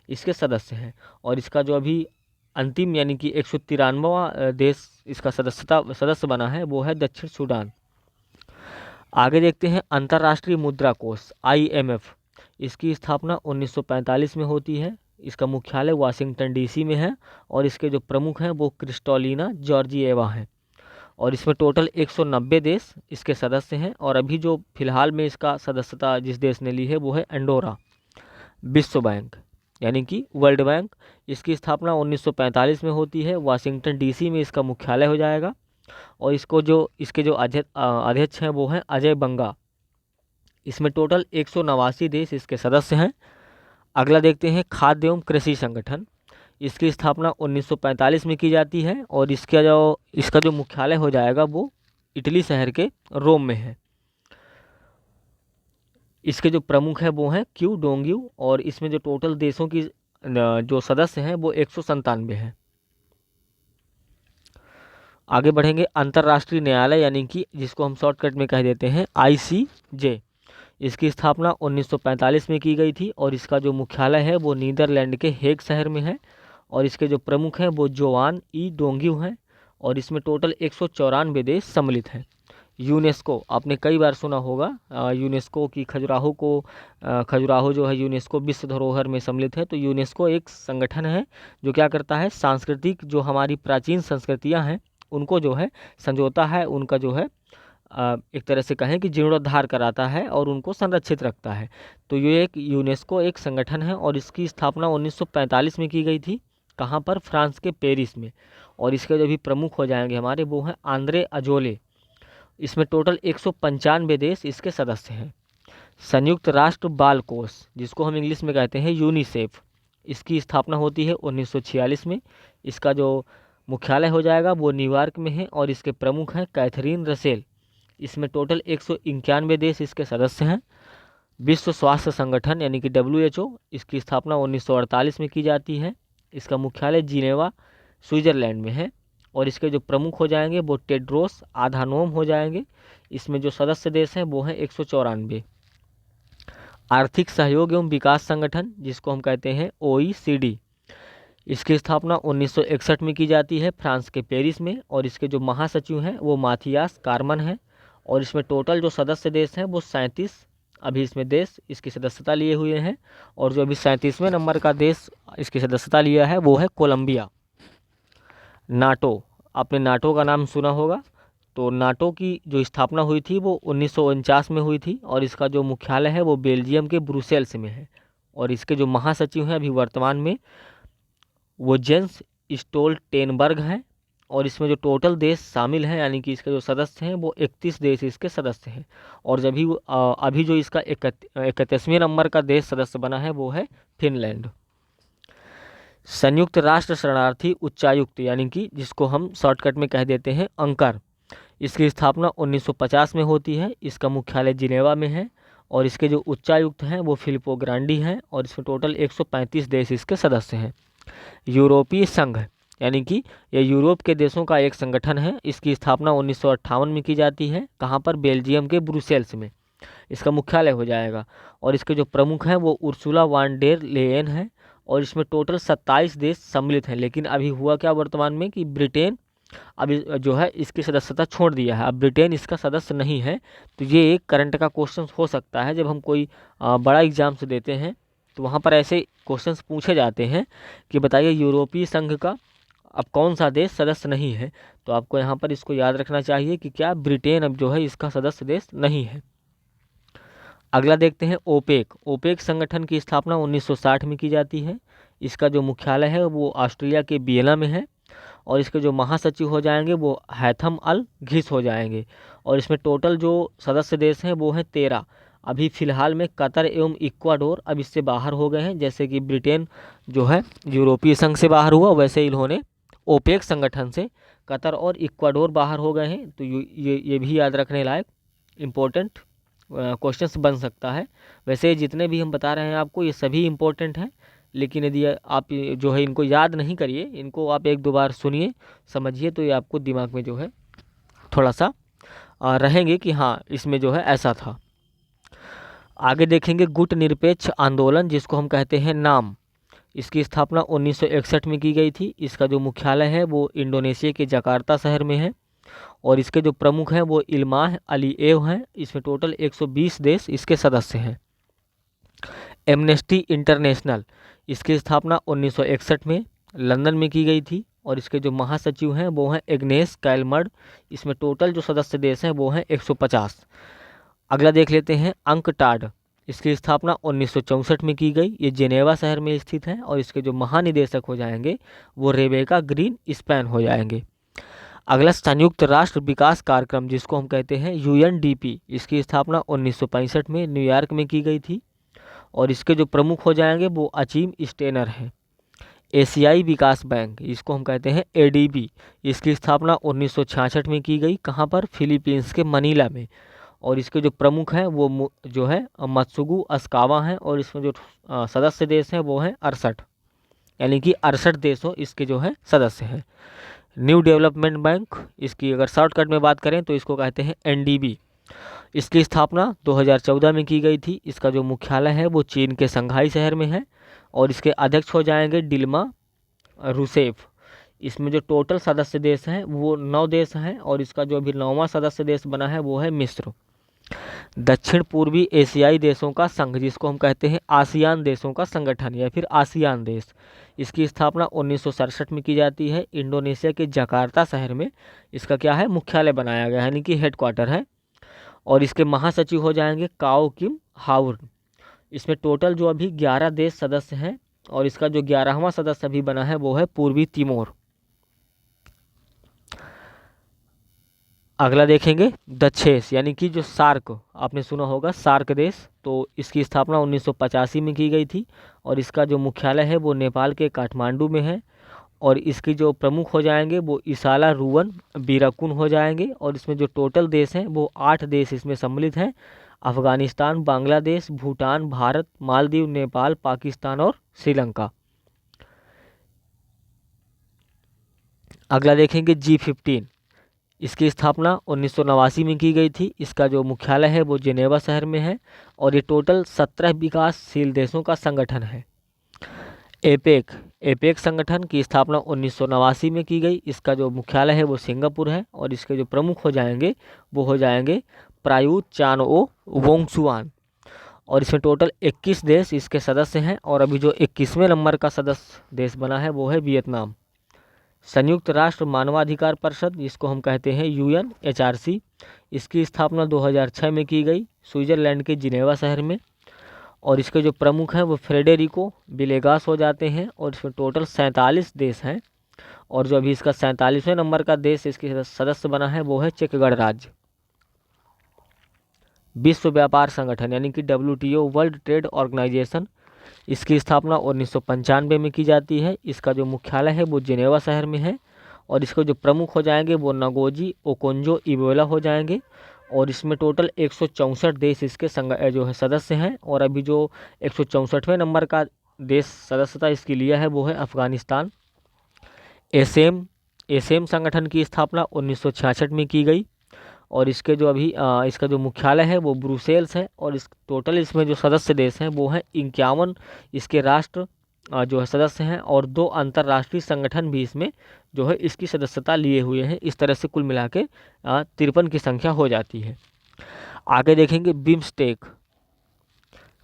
इसके सदस्य हैं। और इसका जो अभी अंतिम यानी कि 193वां देश इसका सदस्य बना है वो है दक्षिण सूडान। आगे देखते हैं अंतर्राष्ट्रीय मुद्रा कोष IMF। इसकी स्थापना 1945 में होती है। इसका मुख्यालय वाशिंगटन DC में है और इसके जो प्रमुख हैं वो क्रिस्टोलिना जॉर्जिएवा हैं। और इसमें टोटल 190 देश इसके सदस्य हैं। और अभी जो फिलहाल में इसका सदस्यता जिस देश ने ली है वो है अंडोरा। विश्व बैंक यानी कि वर्ल्ड बैंक। इसकी स्थापना 1945 में होती है। वाशिंगटन डीसी में इसका मुख्यालय हो जाएगा। और इसके जो अध्यक्ष हैं वो हैं अजय बंगा। इसमें टोटल 189 देश इसके सदस्य हैं। अगला देखते हैं खाद्य एवं कृषि संगठन। इसकी स्थापना 1945 में की जाती है और इसका जो मुख्यालय हो जाएगा वो इटली शहर के रोम में है। इसके जो प्रमुख हैं वो हैं क्यू डोंग्यू और इसमें जो टोटल देशों की जो सदस्य हैं वो 197 हैं। आगे बढ़ेंगे अंतर्राष्ट्रीय न्यायालय यानी कि जिसको हम शॉर्टकट में कह देते हैं ICJ। इसकी स्थापना 1945 में की गई थी और इसका जो मुख्यालय है वो नीदरलैंड के हेग शहर में है। और इसके जो प्रमुख हैं वो जोआन ई डोंग्यू हैं और इसमें टोटल 194 देश सम्मिलित हैं। यूनेस्को आपने कई बार सुना होगा यूनेस्को की खजुराहो जो है यूनेस्को विश्व धरोहर में सम्मिलित है। तो यूनेस्को एक संगठन है जो क्या करता है, सांस्कृतिक जो हमारी प्राचीन संस्कृतियां हैं उनको जो है संजोता है, उनका जो है एक तरह से कहें कि जीर्णोद्धार कराता है और उनको संरक्षित रखता है। तो ये एक यूनेस्को एक संगठन है और इसकी स्थापना 1945 में की गई थी। कहाँ पर? फ्रांस के पेरिस में। और इसके जो भी प्रमुख हो जाएंगे हमारे वो हैं आंद्रे अजोले। इसमें टोटल 195 देश इसके सदस्य हैं। संयुक्त राष्ट्र बाल कोष जिसको हम इंग्लिश में कहते हैं यूनिसेफ, इसकी स्थापना होती है 1946 में। इसका जो मुख्यालय हो जाएगा वो न्यूयॉर्क में है और इसके प्रमुख हैं कैथरीन रसेल। इसमें टोटल 191 देश इसके सदस्य हैं। विश्व स्वास्थ्य संगठन यानी कि WHO, इसकी स्थापना 1948 में की जाती है। इसका मुख्यालय जिनेवा स्विट्जरलैंड में है और इसके जो प्रमुख हो जाएंगे वो टेड्रोस आधानोम हो जाएंगे। इसमें जो सदस्य देश हैं वो हैं 194। आर्थिक सहयोग एवं विकास संगठन जिसको हम कहते हैं OECD, इसकी स्थापना 1961 में की जाती है फ्रांस के पेरिस में और इसके जो महासचिव हैं वो माथियास कारमन हैं। और इसमें टोटल जो सदस्य देश हैं वो 37 अभी इसमें देश इसकी सदस्यता लिए हुए हैं। और जो अभी 37वें नंबर का देश इसकी सदस्यता लिया है वो है कोलंबिया। नाटो, आपने नाटो का नाम सुना होगा। तो नाटो की जो स्थापना हुई थी वो 1949 में हुई थी और इसका जो मुख्यालय है वो बेल्जियम के ब्रुसेल्स में है। और इसके जो महासचिव हैं अभी वर्तमान में वो जेंस स्टोल्टेनबर्ग हैं। और इसमें जो टोटल देश शामिल हैं यानी कि इसके जो सदस्य हैं वो 31 देश इसके सदस्य हैं। और अभी जो इसका 31वें नंबर का देश सदस्य बना है वो है फिनलैंड। संयुक्त राष्ट्र शरणार्थी उच्चायुक्त यानी कि जिसको हम शॉर्टकट में कह देते हैं अंकर, इसकी स्थापना 1950 में होती है। इसका मुख्यालय जिनेवा में है और इसके जो उच्चायुक्त हैं वो फिलिपो ग्रांडी हैं और इसमें टोटल 135 देश इसके सदस्य हैं। यूरोपीय संघ यानी कि यह यूरोप के देशों का एक संगठन है। इसकी स्थापना 1958 में की जाती है। कहाँ पर? बेल्जियम के ब्रुसेल्स में इसका मुख्यालय हो जाएगा। और इसके जो प्रमुख हैं वो उर्सुला वान डेर लेयन हैं और इसमें टोटल 27 देश सम्मिलित हैं। लेकिन अभी हुआ क्या वर्तमान में कि ब्रिटेन अभी जो है इसकी सदस्यता छोड़ दिया है, अब ब्रिटेन इसका सदस्य नहीं है। तो ये एक करंट का क्वेश्चन हो सकता है जब हम कोई बड़ा एग्जाम से देते हैं तो वहाँ पर ऐसे क्वेश्चंस पूछे जाते हैं कि बताइए यूरोपीय संघ का अब कौन सा देश सदस्य नहीं है। तो आपको यहाँ पर इसको याद रखना चाहिए कि क्या ब्रिटेन अब जो है इसका सदस्य देश नहीं है। अगला देखते हैं ओपेक। ओपेक संगठन की स्थापना 1960 में की जाती है। इसका जो मुख्यालय है वो ऑस्ट्रेलिया के वियना में है और इसके जो महासचिव हो जाएंगे वो हैथम अल घिस हो जाएंगे। और इसमें टोटल जो सदस्य देश हैं वो हैं 13। अभी फ़िलहाल में कतर एवं इक्वाडोर अब इससे बाहर हो गए हैं। जैसे कि ब्रिटेन जो है यूरोपीय संघ से बाहर हुआ वैसे इन्होंने ओपेक संगठन से कतर और इक्वाडोर बाहर हो गए हैं। तो ये भी याद रखने लायक इम्पोर्टेंट क्वेश्चंस बन सकता है। वैसे जितने भी हम बता रहे हैं आपको ये सभी इम्पोर्टेंट हैं, लेकिन यदि आप जो है इनको याद नहीं करिए, इनको आप एक दो बार सुनिए समझिए तो ये आपको दिमाग में जो है थोड़ा सा रहेंगे कि हाँ इसमें जो है ऐसा था। आगे देखेंगे गुट निरपेक्ष आंदोलन जिसको हम कहते हैं नाम। इसकी स्थापना 1961 में की गई थी। इसका जो मुख्यालय है वो इंडोनेशिया के जकार्ता शहर में है और इसके जो प्रमुख हैं वो इल्माह अलीएव हैं। इसमें टोटल 120 देश इसके सदस्य हैं। एमनेस्टी इंटरनेशनल, इसकी स्थापना 1961 में लंदन में की गई थी और इसके जो महासचिव हैं वो हैं एग्नेस कैलमर्ड। इसमें टोटल जो सदस्य देश हैं वो हैं 150। अगला देख लेते हैं अंकटाड। इसकी स्थापना 1964 में की गई। ये जेनेवा शहर में स्थित है और इसके जो महानिदेशक हो जाएंगे वो रेबेका ग्रीन स्पैन हो जाएंगे। अगला संयुक्त राष्ट्र विकास कार्यक्रम जिसको हम कहते हैं यूएनडीपी, इसकी स्थापना 1965 में न्यूयॉर्क में की गई थी और इसके जो प्रमुख हो जाएंगे वो अचीम स्टेनर हैं। एशियाई विकास बैंक, इसको हम कहते हैं एडीबी, इसकी स्थापना 1966 में की गई। कहाँ पर? फिलीपींस के मनीला में। और इसके जो प्रमुख हैं वो जो है मत्सुगु अस्कावा हैं और इसमें जो सदस्य देश हैं वो हैं 68, यानी कि 68 देशों इसके जो है सदस्य हैं। न्यू डेवलपमेंट बैंक, इसकी अगर शॉर्टकट में बात करें तो इसको कहते हैं एनडीबी। इसकी स्थापना 2014 में की गई थी। इसका जो मुख्यालय है वो चीन के शंघाई शहर में है और इसके अध्यक्ष हो जाएंगे डिल्मा रूसेफ। इसमें जो टोटल सदस्य देश हैं वो 9 देश हैं और इसका जो अभी 9वां सदस्य देश बना है वो है मिस्र। दक्षिण पूर्वी एशियाई देशों का संघ, जिसको हम कहते हैं आसियान देशों का संगठन या फिर आसियान देश, इसकी स्थापना 1967 में की जाती है। इंडोनेशिया के जकार्ता शहर में इसका क्या है? मुख्यालय बनाया गया है, यानी कि हेडक्वार्टर है। और इसके महासचिव हो जाएंगे काओ किम हाउर। इसमें टोटल जो अभी 11 देश सदस्य हैं और इसका जो 11वां सदस्य अभी बना है वो है पूर्वी तिमोर। अगला देखेंगे दक्षेस, यानी कि जो सार्क, आपने सुना होगा सार्क देश, तो इसकी स्थापना 1985 में की गई थी और इसका जो मुख्यालय है वो नेपाल के काठमांडू में है। और इसकी जो प्रमुख हो जाएंगे वो इसाला रुवन बीराकुन हो जाएंगे और इसमें जो टोटल देश हैं वो 8 देश इसमें सम्मिलित हैं। अफगानिस्तान, बांग्लादेश, भूटान, भारत, मालदीव, नेपाल, पाकिस्तान और श्रीलंका। अगला देखेंगे G15, इसकी स्थापना 1989 में की गई थी। इसका जो मुख्यालय है वो जेनेवा शहर में है और ये टोटल 17 विकासशील देशों का संगठन है। एपेक संगठन की स्थापना 1989 में की गई। इसका जो मुख्यालय है वो सिंगापुर है और इसके जो प्रमुख हो जाएंगे वो हो जाएंगे प्रायुत चान ओ वोंगसुआन। और इसमें टोटल 21 देश इसके सदस्य हैं और अभी जो 21वें नंबर का सदस्य देश बना है वो है वियतनाम। संयुक्त राष्ट्र मानवाधिकार परिषद, जिसको हम कहते हैं UNHRC, इसकी स्थापना 2006 में की गई स्विट्जरलैंड के जिनेवा शहर में और इसके जो प्रमुख हैं वो फ्रेडेरिको विलेगास हो जाते हैं और इसमें टोटल 47 देश हैं और जो अभी इसका 47वें नंबर का देश इसके सदस्य बना है वो है चेक गणराज्य। विश्व व्यापार संगठन यानी कि WTO, वर्ल्ड ट्रेड ऑर्गेनाइजेशन, इसकी स्थापना 1995 में की जाती है। इसका जो मुख्यालय है वो जिनेवा शहर में है और इसके जो प्रमुख हो जाएंगे वो नगोजी ओकोंजो इबोला हो जाएंगे और इसमें टोटल 164 देश इसके जो है सदस्य हैं और अभी जो 164वें नंबर का देश सदस्यता इसकी लिया है वो है अफगानिस्तान। एसेम संगठन की स्थापना 1966 में की गई और इसके जो अभी इसका जो मुख्यालय है वो ब्रुसेल्स है और इस टोटल इसमें जो सदस्य देश हैं वो हैं 51 इसके राष्ट्र जो है सदस्य हैं और 2 अंतर्राष्ट्रीय संगठन भी इसमें जो है इसकी सदस्यता लिए हुए हैं। इस तरह से कुल मिला के 53 की संख्या हो जाती है। आगे देखेंगे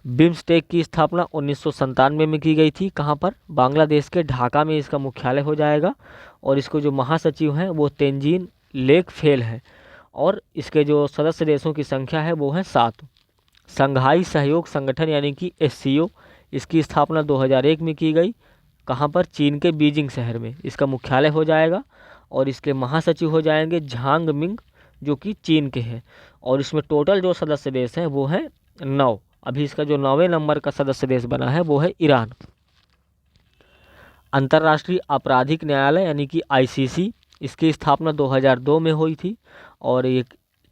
बिम्स्टेक की स्थापना 1997 में की गई थी। कहाँ पर? बांग्लादेश के ढाका में इसका मुख्यालय हो जाएगा और इसको जो महासचिव हैं वो तेंजिन लेक फेल है और इसके जो सदस्य देशों की संख्या है वो है 7। संघाई सहयोग संगठन यानी कि SCO, इसकी स्थापना 2001 में की गई। कहाँ पर? चीन के बीजिंग शहर में इसका मुख्यालय हो जाएगा और इसके महासचिव हो जाएंगे झांग मिंग जो कि चीन के हैं और इसमें टोटल जो सदस्य देश हैं वो है 9। अभी इसका जो 9वें नंबर का सदस्य देश बना है वो है ईरान। अंतर्राष्ट्रीय आपराधिक न्यायालय यानी कि ICC, इसकी स्थापना 2002 में हुई थी और ये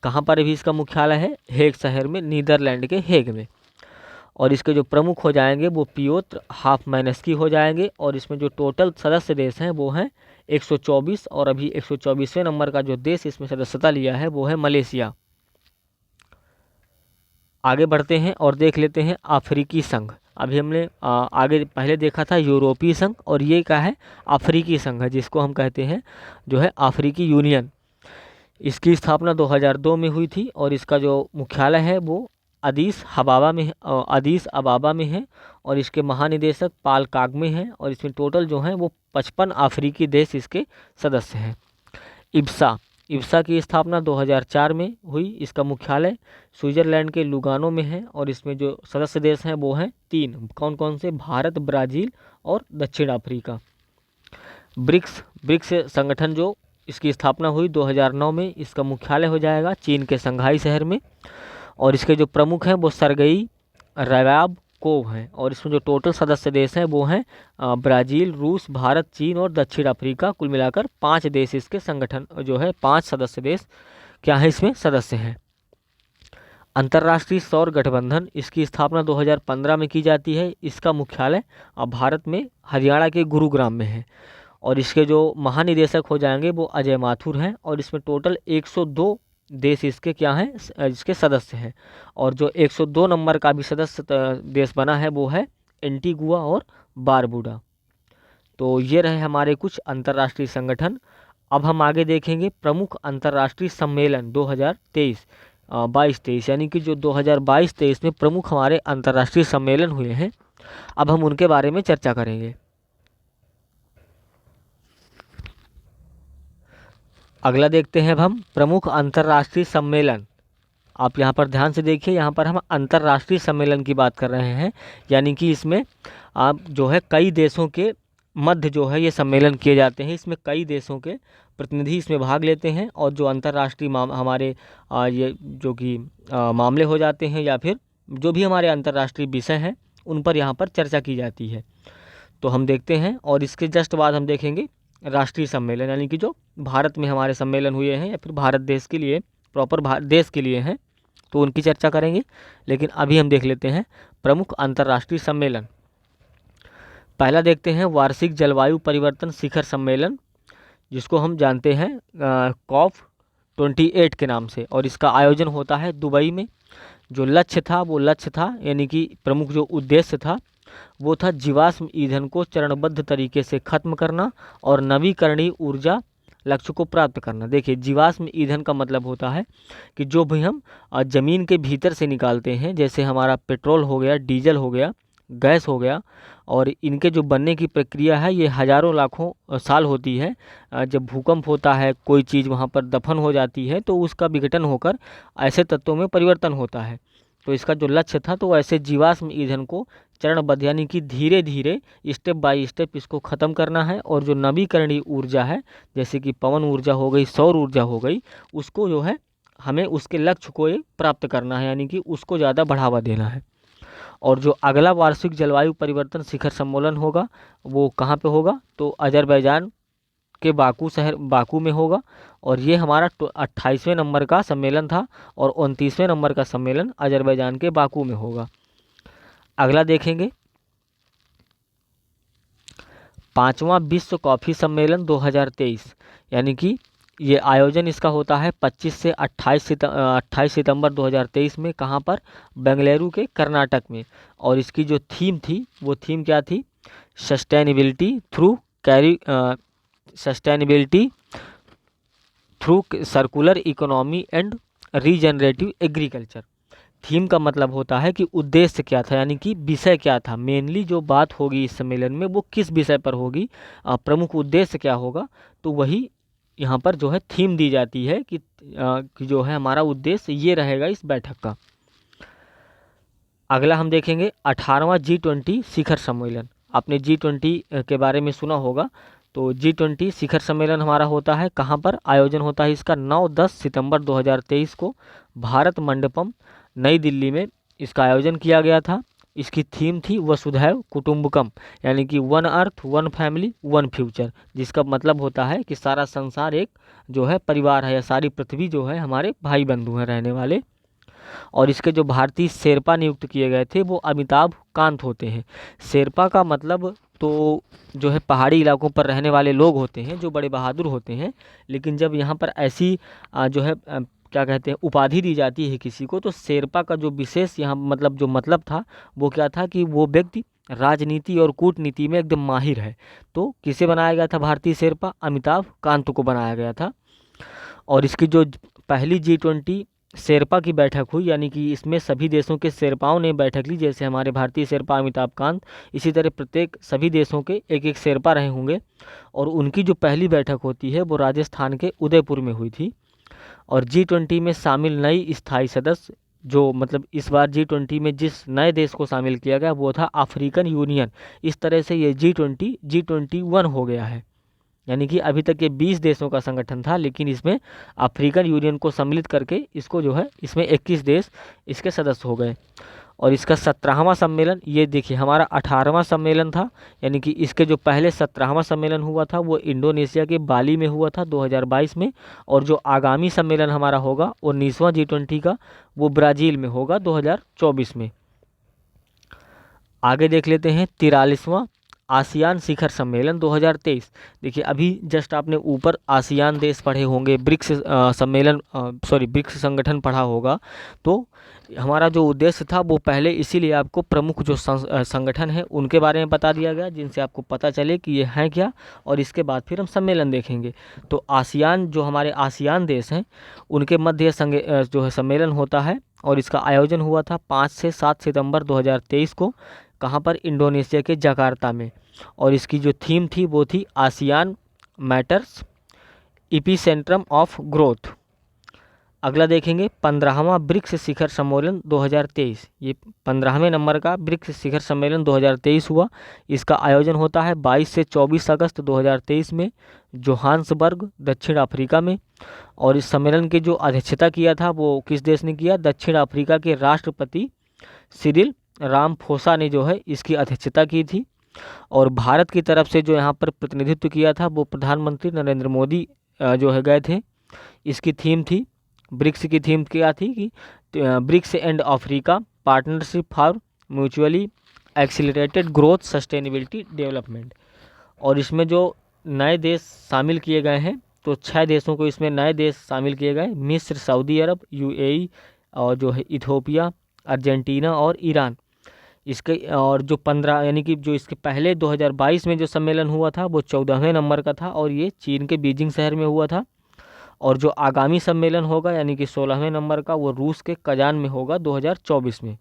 कहाँ पर भी इसका मुख्यालय है? हेग शहर में, नीदरलैंड के हेग में। और इसके जो प्रमुख हो जाएंगे वो पियोत्र हाफमैनस्की हो जाएंगे और इसमें जो टोटल सदस्य देश हैं वो हैं 124 और अभी 124वें नंबर का जो देश इसमें सदस्यता लिया है वो है मलेशिया। आगे बढ़ते हैं और देख लेते हैं अफ्रीकी संघ। अभी हमने आगे पहले देखा था यूरोपीय संघ और ये क्या है? अफ्रीकी संघ है, जिसको हम कहते हैं जो है अफ्रीकी यूनियन। इसकी स्थापना 2002 में हुई थी और इसका जो मुख्यालय है वो अदीस अबाबा में है और इसके महानिदेशक पाल कागमे हैं और इसमें टोटल जो हैं वो 55 अफ्रीकी देश इसके सदस्य हैं। इब्सा की स्थापना 2004 में हुई। इसका मुख्यालय स्विट्जरलैंड के लुगानो में है और इसमें जो सदस्य देश हैं वो हैं 3। कौन कौन से? भारत, ब्राज़ील और दक्षिण अफ्रीका। ब्रिक्स संगठन जो इसकी स्थापना हुई 2009 में, इसका मुख्यालय हो जाएगा चीन के शंघाई शहर में और इसके जो प्रमुख हैं वो सरगई रायबाकोव हैं और इसमें जो टोटल सदस्य देश हैं वो हैं ब्राज़ील, रूस, भारत, चीन और दक्षिण अफ्रीका। कुल मिलाकर 5 देश इसके संगठन जो है 5 सदस्य देश क्या है इसमें सदस्य हैं। अंतर्राष्ट्रीय सौर गठबंधन, इसकी स्थापना 2015 में की जाती है। इसका मुख्यालय भारत में हरियाणा के गुरुग्राम में है और इसके जो महानिदेशक हो जाएंगे वो अजय माथुर हैं और इसमें टोटल 102 देश इसके क्या हैं इसके सदस्य हैं और जो 102 नंबर का भी सदस्य देश बना है वो है एंटीगुआ और बारबुडा। तो ये रहे हमारे कुछ अंतर्राष्ट्रीय संगठन। अब हम आगे देखेंगे प्रमुख अंतर्राष्ट्रीय सम्मेलन 2023 22-23 यानी कि जो 2022-23 में प्रमुख हमारे अंतर्राष्ट्रीय सम्मेलन हुए हैं, अब हम उनके बारे में चर्चा करेंगे। अगला देखते हैं अब हम प्रमुख अंतर्राष्ट्रीय सम्मेलन। आप यहाँ पर ध्यान से देखिए, यहाँ पर हम अंतर्राष्ट्रीय सम्मेलन की बात कर रहे हैं यानी कि इसमें आप जो है कई देशों के मध्य जो है ये सम्मेलन किए जाते हैं। इसमें कई देशों के प्रतिनिधि इसमें भाग लेते हैं और जो अंतर्राष्ट्रीय हमारे ये जो कि मामले हो जाते हैं या फिर जो भी हमारे अंतर्राष्ट्रीय विषय हैं उन पर यहाँ पर चर्चा की जाती है। तो हम देखते हैं और इसके जस्ट बाद हम देखेंगे राष्ट्रीय सम्मेलन यानी कि जो भारत में हमारे सम्मेलन हुए हैं या फिर भारत देश के लिए प्रॉपर देश के लिए हैं तो उनकी चर्चा करेंगे। लेकिन अभी हम देख लेते हैं प्रमुख अंतर्राष्ट्रीय सम्मेलन। पहला देखते हैं वार्षिक जलवायु परिवर्तन शिखर सम्मेलन, जिसको हम जानते हैं COP28 के नाम से और इसका आयोजन होता है दुबई में। जो लक्ष्य था यानी कि प्रमुख जो उद्देश्य था वो था जीवाश्म ईंधन को चरणबद्ध तरीके से खत्म करना और नवीकरणीय ऊर्जा लक्ष्य को प्राप्त करना। देखिए, जीवाश्म ईंधन का मतलब होता है कि जो भी हम ज़मीन के भीतर से निकालते हैं, जैसे हमारा पेट्रोल हो गया, डीजल हो गया, गैस हो गया, और इनके जो बनने की प्रक्रिया है ये हज़ारों लाखों साल होती है। जब भूकंप होता है, कोई चीज़ वहाँ पर दफन हो जाती है तो उसका विघटन होकर ऐसे तत्वों में परिवर्तन होता है। तो इसका जो लक्ष्य था तो ऐसे जीवाश्म ईंधन को चरणबद्ध यानी कि धीरे धीरे स्टेप बाय स्टेप इसको ख़त्म करना है और जो नवीकरणीय ऊर्जा है जैसे कि पवन ऊर्जा हो गई, सौर ऊर्जा हो गई, उसको जो है हमें उसके लक्ष्य को प्राप्त करना है यानी कि उसको ज़्यादा बढ़ावा देना है। और जो अगला वार्षिक जलवायु परिवर्तन शिखर सम्मेलन होगा वो कहाँ पे होगा? तो अजरबैजान के बाकू में होगा और ये हमारा 28वें नंबर का सम्मेलन था और 29वें नंबर का सम्मेलन अजरबैजान के बाकू में होगा। अगला देखेंगे 5वां विश्व कॉफ़ी सम्मेलन 2023 यानी कि ये आयोजन इसका होता है 25 से 28 सितंबर 2023 में। कहाँ पर? बेंगलुरु के कर्नाटक में। और इसकी जो थीम थी वो थीम क्या थी? Sustainability through circular economy and regenerative agriculture. Theme का मतलब होता है कि उद्देश्य क्या था यानी कि विषय क्या था। मेनली जो बात होगी इस सम्मेलन में वो किस विषय पर होगी, प्रमुख उद्देश्य क्या होगा, तो वही यहाँ पर जो है थीम दी जाती है कि जो है हमारा उद्देश्य ये रहेगा इस बैठक का। अगला हम देखेंगे 18वां G20 शिखर सम्मेलन। आपने G20 के बारे में सुना होगा। तो G20 शिखर सम्मेलन हमारा होता है कहाँ पर? आयोजन होता है इसका 9-10 सितंबर 2023 को भारत मंडपम नई दिल्ली में इसका आयोजन किया गया था। इसकी थीम थी वसुधैव कुटुंबकम यानी कि one earth, one family, one future, जिसका मतलब होता है कि सारा संसार एक जो है परिवार है या सारी पृथ्वी जो है हमारे भाई बंधु हैं रहने वाले। और इसके जो भारतीय शेरपा नियुक्त किए गए थे वो अमिताभ कांत होते हैं। शेरपा का मतलब तो जो है पहाड़ी इलाकों पर रहने वाले लोग होते हैं जो बड़े बहादुर होते हैं। लेकिन जब यहाँ पर ऐसी जो है क्या कहते हैं उपाधि दी जाती है किसी को, तो शेरपा का जो विशेष यहाँ मतलब था वो क्या था कि वो व्यक्ति राजनीति और कूटनीति में एकदम माहिर है। तो किसे बनाया गया था भारतीय शेरपा? अमिताभ कांत को बनाया गया था। और इसकी जो पहली G20 शेरपा की बैठक हुई यानी कि इसमें सभी देशों के शेरपाओं ने बैठक ली। जैसे हमारे भारतीय शेरपा अमिताभ कांत, इसी तरह प्रत्येक सभी देशों के एक एक शेरपा रहे होंगे। और उनकी जो पहली बैठक होती है वो राजस्थान के उदयपुर में हुई थी और G20 में शामिल नई स्थायी सदस्य जो मतलब इस बार G20 में जिस नए देश को शामिल किया गया वो था अफ्रीकन यूनियन। इस तरह से ये G20 G21 हो गया है। यानी कि अभी तक ये 20 देशों का संगठन था, लेकिन इसमें अफ्रीकन यूनियन को सम्मिलित करके इसको जो है इसमें 21 देश इसके सदस्य हो गए। और इसका 17वां सम्मेलन, ये देखिए हमारा 18वां सम्मेलन था, यानी कि इसके जो पहले 17वां सम्मेलन हुआ था वो इंडोनेशिया के बाली में हुआ था 2022 में। और जो आगामी सम्मेलन हमारा होगा 19वां G20 का, वो ब्राज़ील में होगा 2024 में। आगे देख लेते हैं 43वां आसियान शिखर सम्मेलन 2023। देखिए अभी जस्ट आपने ऊपर आसियान देश पढ़े होंगे, ब्रिक्स ब्रिक्स संगठन पढ़ा होगा। तो हमारा जो उद्देश्य था वो पहले इसीलिए आपको प्रमुख जो संगठन है उनके बारे में बता दिया गया, जिनसे आपको पता चले कि ये हैं क्या, और इसके बाद फिर हम सम्मेलन देखेंगे। तो आसियान जो हमारे आसियान देश हैं उनके मध्य जो है सम्मेलन होता है, और इसका आयोजन हुआ था 5 से 7 सितंबर 2023 को। कहाँ पर? इंडोनेशिया के जकार्ता में। और इसकी जो थीम थी वो थी आसियान मैटर्स, एपिसेंट्रम ऑफ ग्रोथ। अगला देखेंगे 15वां ब्रिक्स शिखर सम्मेलन 2023। ये 15वें नंबर का ब्रिक्स शिखर सम्मेलन 2023 हुआ। इसका आयोजन होता है 22 से 24 अगस्त 2023 में जोहान्सबर्ग, दक्षिण अफ्रीका में। और इस सम्मेलन की जो अध्यक्षता किया था वो किस देश ने किया? दक्षिण अफ्रीका के राष्ट्रपति सिरिल रामाफोसा ने जो है इसकी अध्यक्षता की थी। और भारत की तरफ से जो यहाँ पर प्रतिनिधित्व किया था वो प्रधानमंत्री नरेंद्र मोदी जो है गए थे। इसकी थीम थी, ब्रिक्स की थीम क्या थी कि BRICS and Africa partnership for mutually accelerated growth sustainability development. और इसमें जो नए देश शामिल किए गए हैं तो 6 देशों को इसमें नए देश शामिल किए गए, मिस्र, सऊदी अरब, UAE और जो है इथियोपिया, अर्जेंटीना और ईरान। इसके और जो 15 यानी कि जो इसके पहले 2022 में जो सम्मेलन हुआ था वो 14वें नंबर का था, और ये चीन के बीजिंग शहर में हुआ था। और जो आगामी सम्मेलन होगा यानी कि 16वें नंबर का वो रूस के कजान में होगा 2024 में।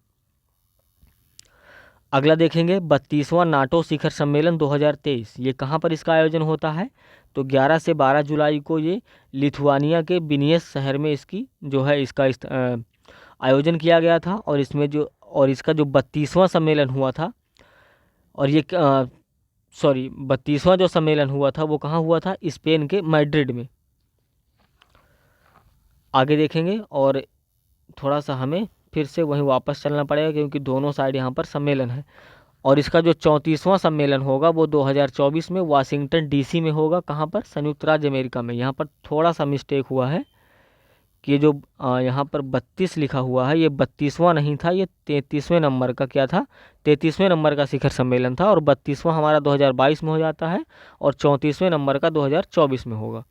अगला देखेंगे 32वां नाटो शिखर सम्मेलन 2023। ये कहाँ पर इसका आयोजन होता है? तो 11 से 12 जुलाई को ये लिथुआनिया के विनियस शहर में इसकी जो है इसका आयोजन किया गया था। और इसमें जो इसका जो 32वां सम्मेलन हुआ था, और ये 32वां जो सम्मेलन हुआ था वो कहाँ हुआ था? स्पेन के मैड्रिड में। आगे देखेंगे, और थोड़ा सा हमें फिर से वहीं वापस चलना पड़ेगा क्योंकि दोनों साइड यहाँ पर सम्मेलन है। और इसका जो 34वां सम्मेलन होगा वो 2024 में वाशिंगटन DC में होगा। कहाँ पर? संयुक्त राज्य अमेरिका में। यहाँ पर थोड़ा सा मिस्टेक हुआ है कि जो यहाँ पर 32 लिखा हुआ है ये 32वां नहीं था, ये 33वें नंबर का क्या था? 33वें नंबर का शिखर सम्मेलन था। और 32वां हमारा 2022 में हो जाता है, और 34वें नंबर का 2024 में होगा।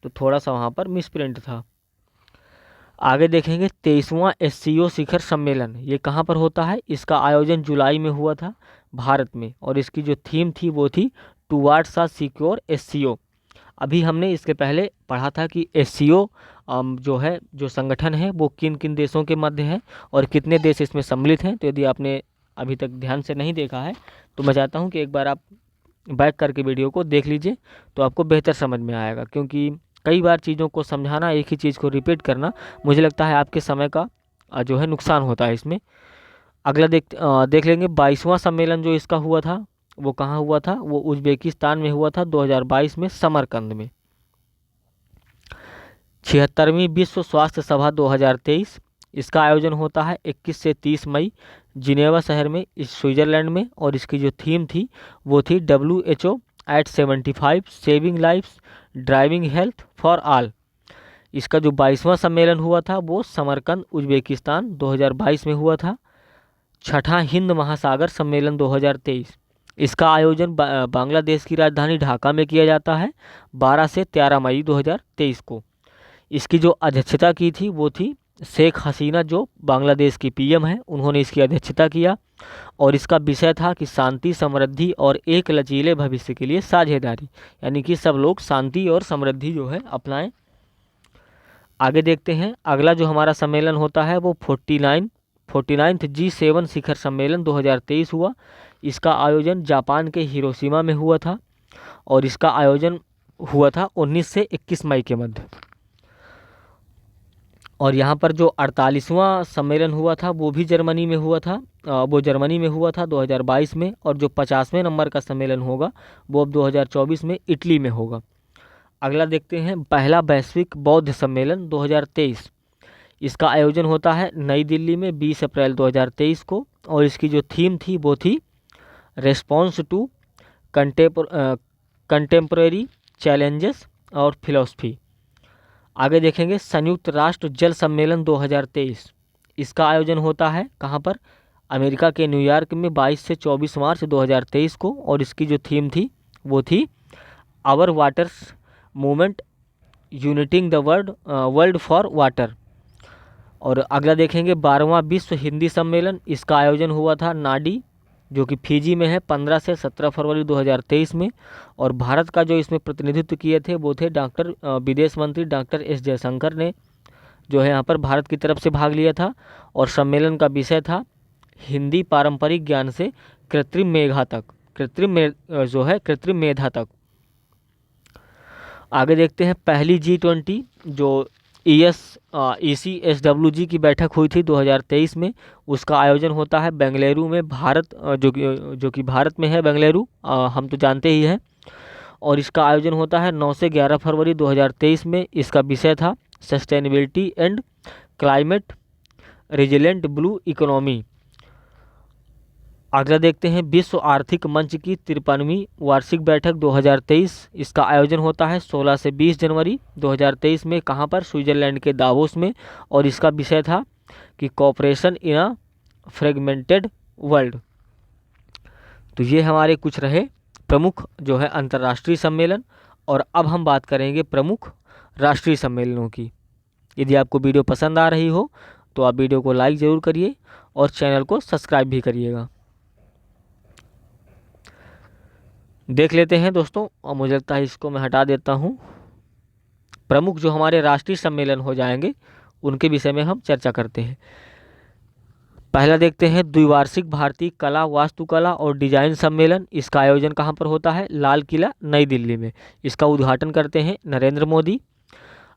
तो थोड़ा सा वहाँ पर मिसप्रिंट था। आगे देखेंगे 23वां SCO शिखर सम्मेलन। ये कहाँ पर होता है? इसका आयोजन जुलाई में हुआ था भारत में। और इसकी जो थीम थी वो थी टुवार्ड्स अ सिक्योर SCO। अभी हमने इसके पहले पढ़ा था कि SCO जो संगठन है वो किन किन देशों के मध्य है और कितने देश इसमें सम्मिलित हैं। तो यदि आपने अभी तक ध्यान से नहीं देखा है तो मैं चाहता हूँ कि एक बार आप बैक करके वीडियो को देख लीजिए, तो आपको बेहतर समझ में आएगा। क्योंकि कई बार चीज़ों को समझाना, एक ही चीज़ को रिपीट करना, मुझे लगता है आपके समय का जो है नुकसान होता है इसमें। अगला देख लेंगे 22वां सम्मेलन जो इसका हुआ था वो कहाँ हुआ था? वो उज़्बेकिस्तान में हुआ था 2022 में समरकंद में। 76वीं विश्व स्वास्थ्य सभा 2023। इसका आयोजन होता है 21 से 30 मई जिनेवा शहर में, स्विट्ज़रलैंड में। और इसकी जो थीम थी वो थी WHO at 75 saving lives driving health for all. इसका जो 22वां सम्मेलन हुआ था वो समरकंद उज़्बेकिस्तान 2022 में हुआ था। 6ठा हिंद महासागर सम्मेलन 2023। इसका आयोजन बांग्लादेश की राजधानी ढाका में किया जाता है 12 से 13 मई 2023 को। इसकी जो अध्यक्षता की थी वो थी शेख हसीना जो बांग्लादेश की PM है, उन्होंने इसकी अध्यक्षता किया। और इसका विषय था कि शांति, समृद्धि और एक लचीले भविष्य के लिए साझेदारी, यानी कि सब लोग शांति और समृद्धि जो है अपनाएं। आगे देखते हैं, अगला जो हमारा सम्मेलन होता है वो 49th G7 शिखर सम्मेलन 2023 हुआ। इसका आयोजन जापान के हिरोशिमा में हुआ था, और इसका आयोजन हुआ था 19 से 21 मई के मध्य। और यहाँ पर जो 48वां सम्मेलन हुआ था वो भी जर्मनी में हुआ था, वो जर्मनी में हुआ था 2022 में। और जो 50वें नंबर का सम्मेलन होगा वो अब 2024 में इटली में होगा। अगला देखते हैं, पहला वैश्विक बौद्ध सम्मेलन 2023। इसका आयोजन होता है नई दिल्ली में 20 अप्रैल 2023 को, और इसकी जो थीम थी वो थी रेस्पॉन्स टू कंटेम्प्रेरी चैलेंजेस और फिलॉसफी। आगे देखेंगे, संयुक्त राष्ट्र जल सम्मेलन 2023। इसका आयोजन होता है कहाँ पर? अमेरिका के न्यूयॉर्क में 22 से 24 मार्च 2023 को, और इसकी जो थीम थी वो थी our waters movement uniting the world for water. और अगला देखेंगे, 12वां विश्व हिंदी सम्मेलन। इसका आयोजन हुआ था नाडी, जो कि फिजी में है, 15 से 17 फरवरी 2023 में। और भारत का जो इसमें प्रतिनिधित्व किए थे वो थे विदेश मंत्री डॉक्टर एस जयशंकर ने जो है यहाँ पर भारत की तरफ से भाग लिया था। और सम्मेलन का विषय था हिंदी पारंपरिक ज्ञान से कृत्रिम मेधा तक। आगे देखते हैं, पहली G20 जो ECSWG की बैठक हुई थी 2023 में, उसका आयोजन होता है बेंगलुरु में, भारत, जो कि भारत में है बेंगलुरु, हम तो जानते ही हैं। और इसका आयोजन होता है 9 से 11 फरवरी 2023 में। इसका विषय था sustainability and climate resilient blue economy. अगला देखते हैं, विश्व आर्थिक मंच की 53वीं वार्षिक बैठक 2023। इसका आयोजन होता है 16 से 20 जनवरी 2023 में। कहाँ पर? स्विट्जरलैंड के दावोस में। और इसका विषय था कि cooperation in a fragmented world. तो ये हमारे कुछ रहे प्रमुख जो है अंतर्राष्ट्रीय सम्मेलन। और अब हम बात करेंगे प्रमुख राष्ट्रीय सम्मेलनों की। यदि आपको वीडियो पसंद आ रही हो तो आप वीडियो को लाइक ज़रूर करिए और चैनल को सब्सक्राइब भी करिएगा। देख लेते हैं दोस्तों, और मुझे लगता है इसको मैं हटा देता हूँ। प्रमुख जो हमारे राष्ट्रीय सम्मेलन हो जाएंगे उनके विषय में हम चर्चा करते हैं। पहला देखते हैं, द्विवार्षिक भारतीय कला, वास्तुकला और डिजाइन सम्मेलन। इसका आयोजन कहाँ पर होता है? लाल किला, नई दिल्ली में। इसका उद्घाटन करते हैं नरेंद्र मोदी।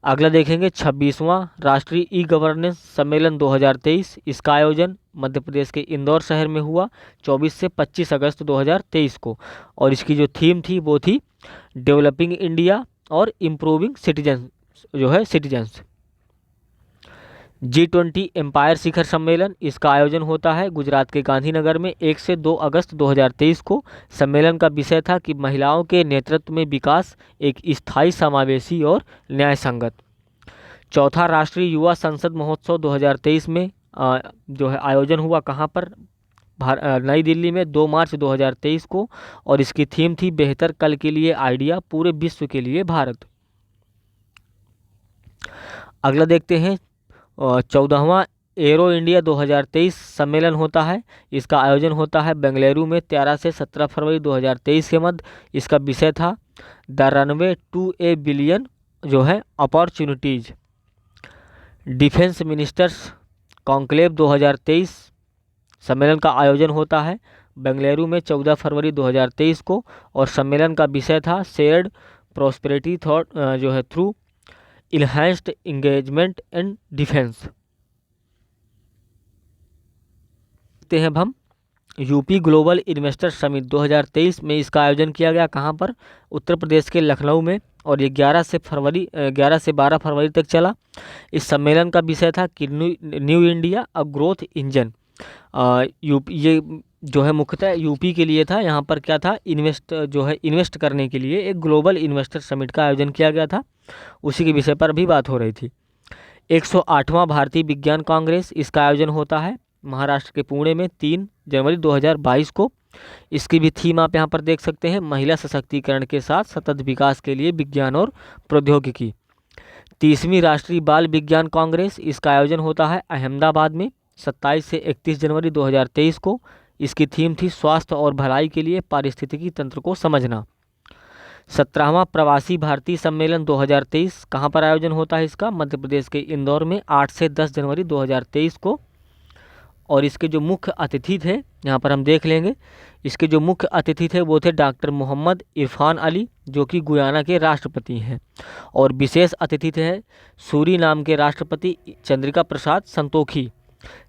अगला देखेंगे, 26वां राष्ट्रीय ई गवर्नेंस सम्मेलन 2023। इसका आयोजन मध्य प्रदेश के इंदौर शहर में हुआ 24 से 25 अगस्त 2023 को। और इसकी जो थीम थी वो थी डेवलपिंग इंडिया और इम्प्रूविंग सिटीजन्स। G20 एम्पायर शिखर सम्मेलन। इसका आयोजन होता है गुजरात के गांधीनगर में 1 से 2 अगस्त 2023 को। सम्मेलन का विषय था कि महिलाओं के नेतृत्व में विकास, एक स्थायी, समावेशी और न्याय संगत। चौथा राष्ट्रीय युवा संसद महोत्सव 2023 में जो है आयोजन हुआ कहाँ पर? नई दिल्ली में 2 मार्च 2023 को। और इसकी थीम थी बेहतर कल के लिए आइडिया, पूरे विश्व के लिए भारत। अगला देखते हैं, 14वां एरो इंडिया 2023 सम्मेलन होता है। इसका आयोजन होता है बेंगलुरु में 13 से 17 फरवरी 2023 के मध्य। इसका विषय था the runway to a billion जो है अपॉर्चुनिटीज। डिफेंस मिनिस्टर्स कॉन्क्लेव 2023 सम्मेलन का आयोजन होता है बेंगलुरु में 14 फरवरी 2023 को। और सम्मेलन का विषय था शेयर्ड प्रोस्पेरिटी थॉट जो है through enhanced engagement and defence. देखते हैं अब हम यूपी ग्लोबल इन्वेस्टर समिट 2023 में। इसका आयोजन किया गया कहाँ पर? उत्तर प्रदेश के लखनऊ में। और ये 11 से 12 फरवरी तक चला। इस सम्मेलन का विषय था कि new India a growth engine. ये जो है मुख्यतः यूपी के लिए था। यहाँ पर क्या था? इन्वेस्ट करने के लिए एक ग्लोबल इन्वेस्टर समिट का आयोजन किया गया था। उसी के विषय पर भी बात हो रही थी। 108वां भारतीय विज्ञान कांग्रेस। इसका आयोजन होता है महाराष्ट्र के पुणे में 3 जनवरी 2022 को। इसकी भी थीम आप यहाँ पर देख सकते हैं, महिला सशक्तिकरण के साथ सतत विकास के लिए विज्ञान और प्रौद्योगिकी। 30वीं राष्ट्रीय बाल विज्ञान कांग्रेस। इसका आयोजन होता है अहमदाबाद में 27 से 31 जनवरी 2023 को। इसकी थीम थी स्वास्थ्य और भलाई के लिए पारिस्थितिकी तंत्र को समझना। 17वां प्रवासी भारतीय सम्मेलन 2023 कहाँ पर आयोजन होता है इसका? मध्य प्रदेश के इंदौर में 8 से 10 जनवरी 2023 को। और इसके जो मुख्य अतिथि थे, यहाँ पर हम देख लेंगे, इसके जो मुख्य अतिथि थे वो थे डॉक्टर मोहम्मद इरफान अली, जो कि गुयाना के राष्ट्रपति हैं। और विशेष अतिथि थे सूरीनाम के राष्ट्रपति चंद्रिका प्रसाद संतोखी।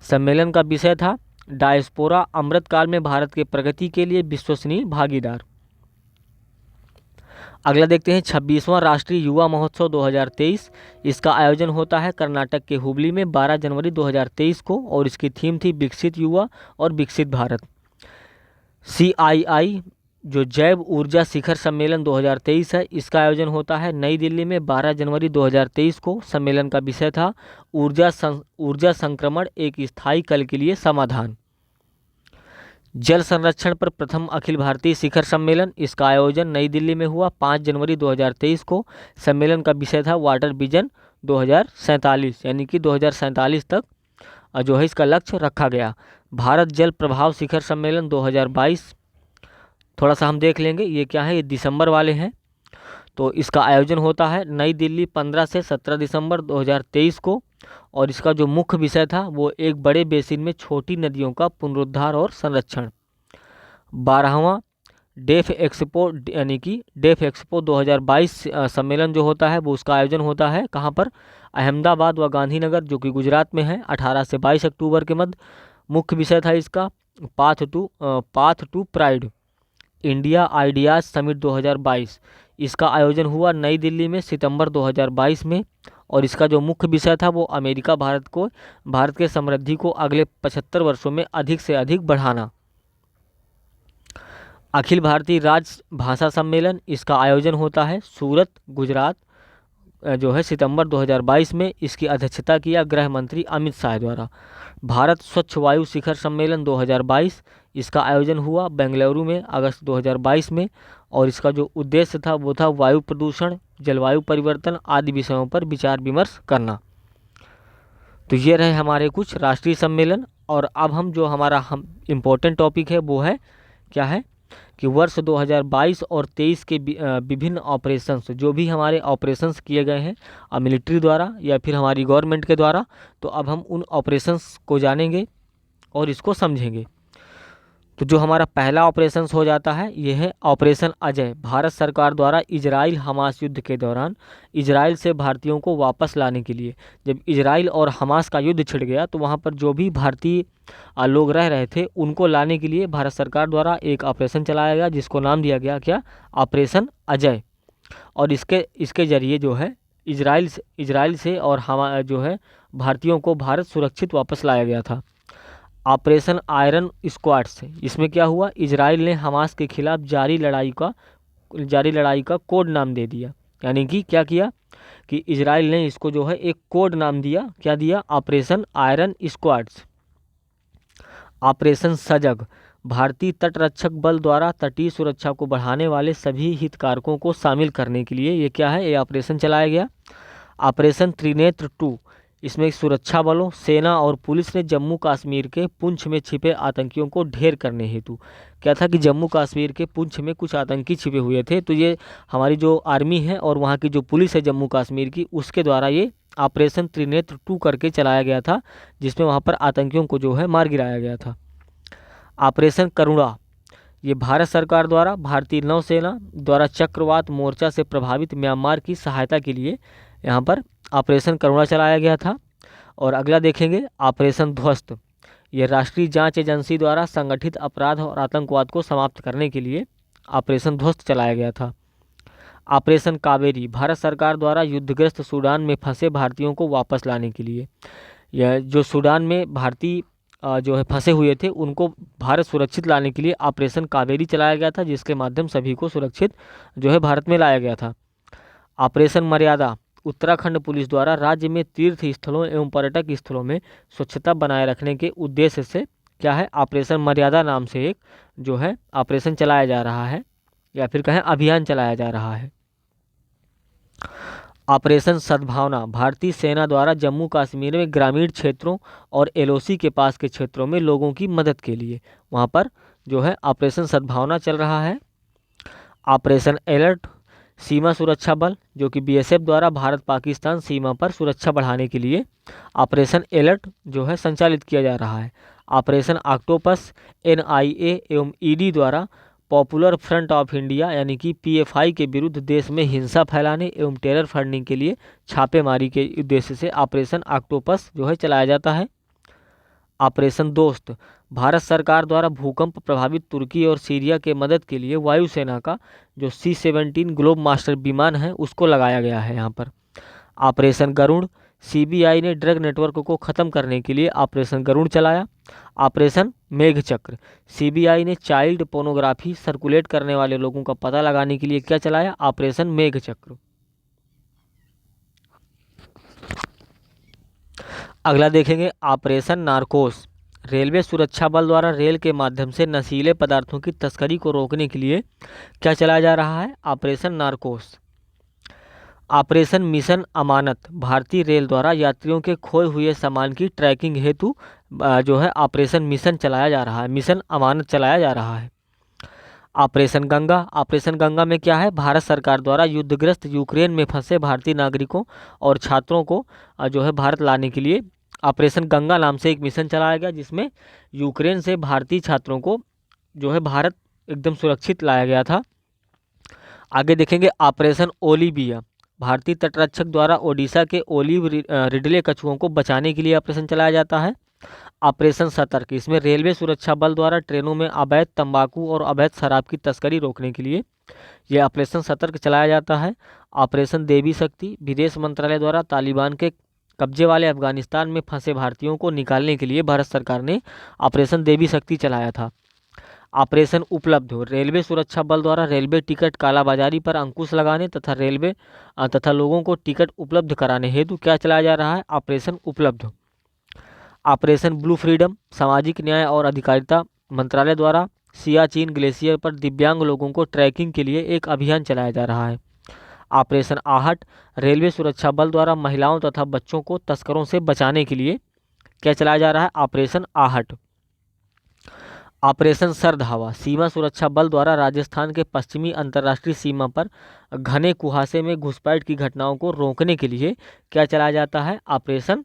सम्मेलन का विषय था डायस्पोरा अमृतकाल में भारत के प्रगति के लिए विश्वसनीय भागीदार। अगला देखते हैं 26वां राष्ट्रीय युवा महोत्सव 2023। इसका आयोजन होता है कर्नाटक के हुबली में 12 जनवरी 2023 को, और इसकी थीम थी विकसित युवा और विकसित भारत। CII जो जैव ऊर्जा शिखर सम्मेलन 2023 है, इसका आयोजन होता है नई दिल्ली में 12 जनवरी 2023 को। सम्मेलन का विषय था ऊर्जा संक्रमण एक स्थायी कल के लिए समाधान। जल संरक्षण पर प्रथम अखिल भारतीय शिखर सम्मेलन, इसका आयोजन नई दिल्ली में हुआ 5 जनवरी 2023 को। सम्मेलन का विषय था वाटर विजन 2047, यानी कि 2047 तक जो है इसका लक्ष्य रखा गया। भारत जल प्रभाव शिखर सम्मेलन 2022, थोड़ा सा हम देख लेंगे ये क्या है, ये दिसंबर वाले हैं। तो इसका आयोजन होता है नई दिल्ली 15 से 17 दिसंबर 2023 को, और इसका जो मुख्य विषय था वो एक बड़े बेसिन में छोटी नदियों का पुनरुद्धार और संरक्षण। 12वां डेफ एक्सपो यानी कि डेफ एक्सपो 2022 सम्मेलन जो होता है वो उसका आयोजन होता है कहाँ पर, अहमदाबाद व गांधीनगर, जो कि गुजरात में है, 18 से 22 अक्टूबर के मध्य। मुख्य विषय था इसका path to pride India ideas summit 2022। इसका आयोजन हुआ नई दिल्ली में सितंबर 2022 में, और इसका जो मुख्य विषय था वो अमेरिका भारत के समृद्धि को अगले 75 वर्षों में अधिक से अधिक बढ़ाना। अखिल भारतीय राजभाषा सम्मेलन, इसका आयोजन होता है सूरत गुजरात जो है सितंबर 2022 में। इसकी अध्यक्षता किया गृह मंत्री अमित शाह द्वारा। भारत स्वच्छ वायु शिखर सम्मेलन 2022, इसका आयोजन हुआ बेंगलुरु में अगस्त 2022 में, और इसका जो उद्देश्य था वो था वायु प्रदूषण, जलवायु परिवर्तन आदि विषयों पर विचार विमर्श करना। तो ये रहे हमारे कुछ राष्ट्रीय सम्मेलन। और अब हम जो हमारा इम्पोर्टेंट टॉपिक है वो है क्या है कि वर्ष 2022 और 23 के विभिन्न ऑपरेशंस, जो भी हमारे ऑपरेशंस किए गए हैं मिलिट्री द्वारा या फिर हमारी गवर्नमेंट के द्वारा, तो अब हम उन ऑपरेशंस को जानेंगे और इसको समझेंगे। तो जो हमारा पहला ऑपरेशन हो जाता है ये है ऑपरेशन अजय। भारत सरकार द्वारा इजराइल हमास युद्ध के दौरान इजराइल से भारतीयों को वापस लाने के लिए, जब इजराइल और हमास का युद्ध छिड़ गया तो वहाँ पर जो भी भारतीय लोग रह रहे थे उनको लाने के लिए भारत सरकार द्वारा एक ऑपरेशन चलाया गया, जिसको नाम दिया गया क्या, ऑपरेशन अजय। और इसके जरिए जो है इजराइल से और जो है भारतीयों को भारत सुरक्षित वापस लाया गया था। ऑपरेशन आयरन स्क्वाड से इसमें क्या हुआ, इजराइल ने हमास के खिलाफ जारी लड़ाई का कोड नाम दे दिया। यानी कि क्या किया कि इजराइल ने इसको जो है एक कोड नाम दिया, क्या दिया, ऑपरेशन आयरन स्क्वाड्स। ऑपरेशन सजग, भारतीय तटरक्षक बल द्वारा तटीय सुरक्षा को बढ़ाने वाले सभी हितधारकों को शामिल करने के लिए ये क्या है, ये ऑपरेशन चलाया गया। ऑपरेशन त्रिनेत्र 2, इसमें सुरक्षा बलों, सेना और पुलिस ने जम्मू कश्मीर के पुंछ में छिपे आतंकियों को ढेर करने हेतु, क्या था कि जम्मू कश्मीर के पुंछ में कुछ आतंकी छिपे हुए थे, तो ये हमारी जो आर्मी है और वहाँ की जो पुलिस है जम्मू कश्मीर की, उसके द्वारा ये ऑपरेशन त्रिनेत्र 2 करके चलाया गया था, जिसमें वहाँ पर आतंकियों को जो है मार गिराया गया था। ऑपरेशन करुणा, ये भारत सरकार द्वारा भारतीय नौसेना द्वारा चक्रवात मोर्चा से प्रभावित म्यांमार की सहायता के लिए यहाँ पर ऑपरेशन करुणा चलाया गया था। और अगला देखेंगे ऑपरेशन ध्वस्त, ये राष्ट्रीय जांच एजेंसी द्वारा संगठित अपराध और आतंकवाद को समाप्त करने के लिए ऑपरेशन ध्वस्त चलाया गया था। ऑपरेशन कावेरी, भारत सरकार द्वारा युद्धग्रस्त सूडान में फंसे भारतीयों को वापस लाने के लिए, यह जो सूडान में भारतीय जो है फंसे हुए थे उनको भारत सुरक्षित लाने के लिए ऑपरेशन कावेरी चलाया गया था, जिसके माध्यम सभी को सुरक्षित जो है भारत में लाया गया था। ऑपरेशन मर्यादा, उत्तराखंड पुलिस द्वारा राज्य में तीर्थ स्थलों एवं पर्यटक स्थलों में स्वच्छता बनाए रखने के उद्देश्य से क्या है, ऑपरेशन मर्यादा नाम से एक जो है ऑपरेशन चलाया जा रहा है, या फिर कहें अभियान चलाया जा रहा है। ऑपरेशन सद्भावना, भारतीय सेना द्वारा जम्मू कश्मीर में ग्रामीण क्षेत्रों और LOC के पास के क्षेत्रों में लोगों की मदद के लिए वहाँ पर जो है ऑपरेशन सद्भावना चल रहा है। ऑपरेशन अलर्ट, सीमा सुरक्षा बल जो कि बीएसएफ द्वारा भारत पाकिस्तान सीमा पर सुरक्षा बढ़ाने के लिए ऑपरेशन अलर्ट जो है संचालित किया जा रहा है। ऑपरेशन ऑक्टोपस एनआईए एवं ईडी द्वारा पॉपुलर फ्रंट ऑफ इंडिया यानी कि पीएफआई के विरुद्ध देश में हिंसा फैलाने एवं टेरर फंडिंग के लिए छापेमारी के उद्देश्य से ऑपरेशन ऑक्टोपस जो है चलाया जाता है। ऑपरेशन दोस्त भारत सरकार द्वारा भूकंप प्रभावित तुर्की और सीरिया के मदद के लिए वायुसेना का जो C-17 ग्लोब मास्टर विमान है उसको लगाया गया है यहाँ पर। ऑपरेशन गरुड़ सीबीआई ने ड्रग नेटवर्क को ख़त्म करने के लिए ऑपरेशन गरुड़ चलाया। ऑपरेशन मेघचक्र सीबीआई ने चाइल्ड पोर्नोग्राफी सर्कुलेट करने वाले लोगों का पता लगाने के लिए क्या चलाया? ऑपरेशन मेघचक्र। अगला देखेंगे ऑपरेशन नारकोस। रेलवे सुरक्षा बल द्वारा रेल के माध्यम से नशीले पदार्थों की तस्करी को रोकने के लिए क्या चलाया जा रहा है? ऑपरेशन नारकोस। ऑपरेशन मिशन अमानत भारतीय रेल द्वारा यात्रियों के खोए हुए सामान की ट्रैकिंग हेतु जो है ऑपरेशन मिशन चलाया जा रहा है, मिशन अमानत चलाया जा रहा है। ऑपरेशन गंगा। ऑपरेशन गंगा में क्या है? भारत सरकार द्वारा युद्धग्रस्त यूक्रेन में फंसे भारतीय नागरिकों और छात्रों को जो है भारत लाने के लिए ऑपरेशन गंगा नाम से एक मिशन चलाया गया, जिसमें यूक्रेन से भारतीय छात्रों को जो है भारत एकदम सुरक्षित लाया गया था। आगे देखेंगे ऑपरेशन ओलिविया। भारतीय तटरक्षक द्वारा ओडिशा के ओलिव रिडले कछुओं को बचाने के लिए ऑपरेशन चलाया जाता है। ऑपरेशन सतर्क, इसमें रेलवे सुरक्षा बल द्वारा ट्रेनों में अवैध तंबाकू और अवैध शराब की तस्करी रोकने के लिए यह ऑपरेशन सतर्क चलाया जाता है। ऑपरेशन देवी शक्ति विदेश मंत्रालय द्वारा तालिबान के कब्जे वाले अफगानिस्तान में फंसे भारतीयों को निकालने के लिए भारत सरकार ने ऑपरेशन देवी शक्ति चलाया था। ऑपरेशन उपलब्ध रेलवे सुरक्षा बल द्वारा रेलवे टिकट कालाबाजारी पर अंकुश लगाने तथा रेलवे तथा लोगों को टिकट उपलब्ध कराने हेतु क्या चलाया जा रहा है? ऑपरेशन उपलब्ध। ऑपरेशन ब्लू फ्रीडम सामाजिक न्याय और अधिकारिता मंत्रालय द्वारा सियाचिन ग्लेशियर पर दिव्यांग लोगों को ट्रैकिंग के लिए एक अभियान चलाया जा रहा है। ऑपरेशन आहट रेलवे सुरक्षा बल द्वारा महिलाओं तथा बच्चों को तस्करों से बचाने के लिए क्या चलाया जा रहा है? ऑपरेशन आहट। ऑपरेशन सर्द हवा सीमा सुरक्षा बल द्वारा राजस्थान के पश्चिमी अंतर्राष्ट्रीय सीमा पर घने कुहासे में घुसपैठ की घटनाओं को रोकने के लिए क्या चलाया जाता है? ऑपरेशन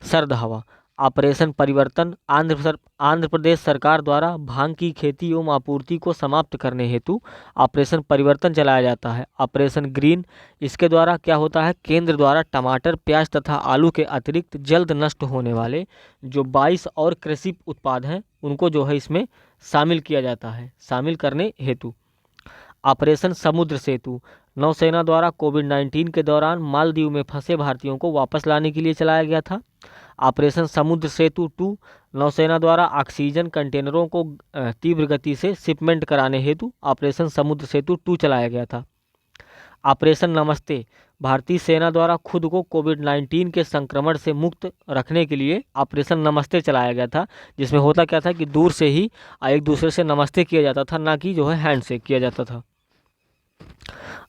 सर्द हवा। ऑपरेशन परिवर्तन आंध्र प्रदेश सरकार द्वारा भांग की खेती एवं आपूर्ति को समाप्त करने हेतु ऑपरेशन परिवर्तन चलाया जाता है। ऑपरेशन ग्रीन, इसके द्वारा क्या होता है? केंद्र द्वारा टमाटर, प्याज तथा आलू के अतिरिक्त जल्द नष्ट होने वाले जो 22 और कृषि उत्पाद हैं उनको जो है इसमें शामिल किया जाता है, शामिल करने हेतु। ऑपरेशन समुद्र सेतु नौसेना द्वारा कोविड-19 के दौरान मालदीव में फंसे भारतीयों को वापस लाने के लिए चलाया गया था। ऑपरेशन समुद्र सेतु 2 नौसेना द्वारा ऑक्सीजन कंटेनरों को तीव्र गति से शिपमेंट कराने हेतु ऑपरेशन समुद्र सेतु 2 चलाया गया था। ऑपरेशन नमस्ते भारतीय सेना द्वारा खुद को कोविड-19 के संक्रमण से मुक्त रखने के लिए ऑपरेशन नमस्ते चलाया गया था, जिसमें होता क्या था कि दूर से ही एक दूसरे से नमस्ते किया जाता था, ना कि जो है हैंडशेक किया जाता था।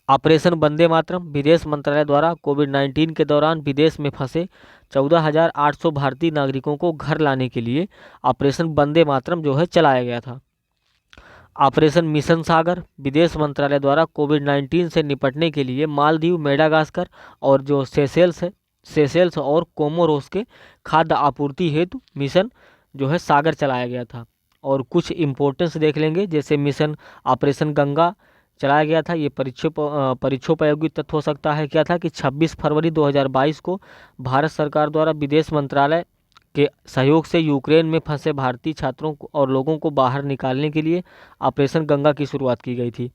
ऑपरेशन वंदे मातरम विदेश मंत्रालय द्वारा कोविड-19 के दौरान विदेश में फंसे 14,800 भारतीय नागरिकों को घर लाने के लिए ऑपरेशन वंदे मातरम जो है चलाया गया था। ऑपरेशन मिशन सागर विदेश मंत्रालय द्वारा कोविड-19 से निपटने के लिए मालदीव, मेडागास्कर और जो सेशेल्स और कोमोरोस के खाद्य आपूर्ति हेतु मिशन जो है सागर चलाया गया था। और कुछ इम्पोर्टेंस देख लेंगे, जैसे मिशन ऑपरेशन गंगा चलाया गया था। ये परीक्षोपयोगी तथ्य हो सकता है क्या था कि 26 फरवरी 2022 को भारत सरकार द्वारा विदेश मंत्रालय के सहयोग से यूक्रेन में फंसे भारतीय छात्रों और लोगों को बाहर निकालने के लिए ऑपरेशन गंगा की शुरुआत की गई थी।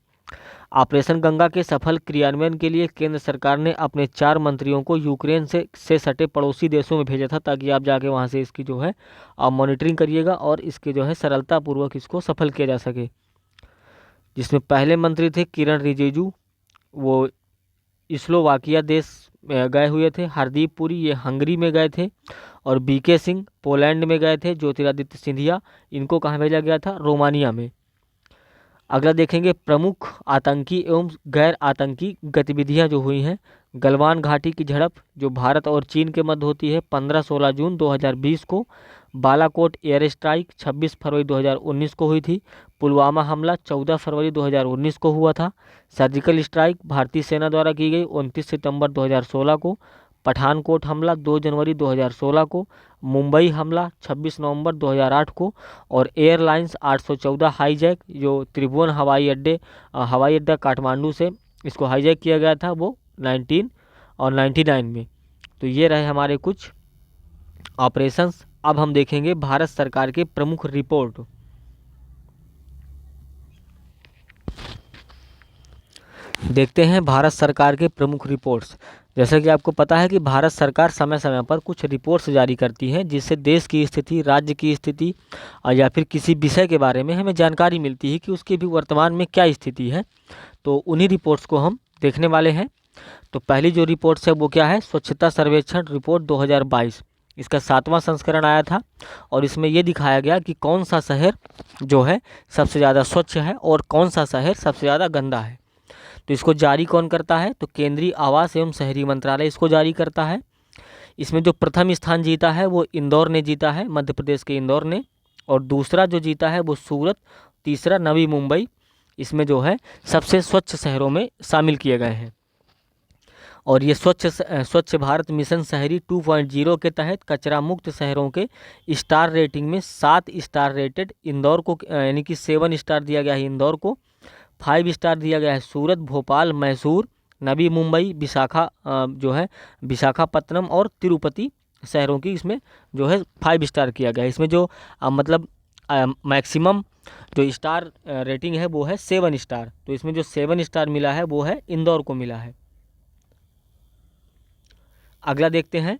ऑपरेशन गंगा के सफल क्रियान्वयन के लिए केंद्र सरकार ने अपने 4 मंत्रियों को यूक्रेन से सटे पड़ोसी देशों में भेजा था, ताकि आप जाके वहाँ से इसकी जो है मॉनिटरिंग करिएगा और इसके जो है सरलतापूर्वक इसको सफल किया जा सके। जिसमें पहले मंत्री थे किरण रिजिजू, वो स्लोवाकिया देश गए हुए थे। हरदीप पुरी ये हंगरी में गए थे। और बीके सिंह पोलैंड में गए थे। ज्योतिरादित्य सिंधिया इनको कहाँ भेजा गया था? रोमानिया में। अगला देखेंगे प्रमुख आतंकी एवं गैर आतंकी गतिविधियां जो हुई हैं गलवान घाटी की झड़प जो भारत और चीन के मध्य होती है 15-16 जून 2020 को। बालाकोट एयर स्ट्राइक 26 फरवरी 2019 को हुई थी। पुलवामा हमला 14 फरवरी 2019 को हुआ था। सर्जिकल स्ट्राइक भारतीय सेना द्वारा की गई 29 सितंबर 2016 को। पठानकोट हमला 2 जनवरी 2016 को। मुंबई हमला 26 नवंबर 2008 को। और एयरलाइंस 814 हाईजैक जो त्रिभुवन हवाई अड्डा काठमांडू से इसको हाईजैक किया गया था वो 19 और 99 में। तो ये रहे हमारे कुछ ऑपरेशंस। अब हम देखेंगे भारत सरकार के प्रमुख रिपोर्ट। देखते हैं भारत सरकार के प्रमुख रिपोर्ट्स। जैसा कि आपको पता है कि भारत सरकार समय समय पर कुछ रिपोर्ट्स जारी करती है जिससे देश की स्थिति, राज्य की स्थिति या फिर किसी विषय के बारे में हमें जानकारी मिलती है कि उसकी भी वर्तमान में क्या स्थिति है। तो उन्हीं रिपोर्ट्स को हम देखने वाले हैं। तो पहली जो रिपोर्ट्स है वो क्या है, स्वच्छता सर्वेक्षण रिपोर्ट 2022। इसका 7वां संस्करण आया था और इसमें ये दिखाया गया कि कौन सा शहर जो है सबसे ज़्यादा स्वच्छ है और कौन सा शहर सबसे ज़्यादा गंदा है। तो इसको जारी कौन करता है, तो केंद्रीय आवास एवं शहरी मंत्रालय इसको जारी करता है। इसमें जो प्रथम स्थान जीता है वो इंदौर ने जीता है, मध्य प्रदेश के इंदौर ने। और दूसरा जो जीता है वो सूरत, तीसरा नवी मुंबई इसमें जो है सबसे स्वच्छ शहरों में शामिल किए गए हैं। और ये स्वच्छ भारत मिशन शहरी 2.0 के तहत कचरा मुक्त शहरों के स्टार रेटिंग में 7 स्टार रेटेड इंदौर को, यानी कि 7 स्टार दिया गया है इंदौर को, 5 स्टार दिया गया है सूरत, भोपाल, मैसूर, नवी मुंबई, जो है विशाखापत्तनम और तिरुपति शहरों की इसमें जो है 5 स्टार किया गया है। इसमें जो मतलब मैक्सिमम जो स्टार रेटिंग है वो है 7 स्टार। तो इसमें जो 7 स्टार मिला है वो है इंदौर को मिला है। अगला देखते हैं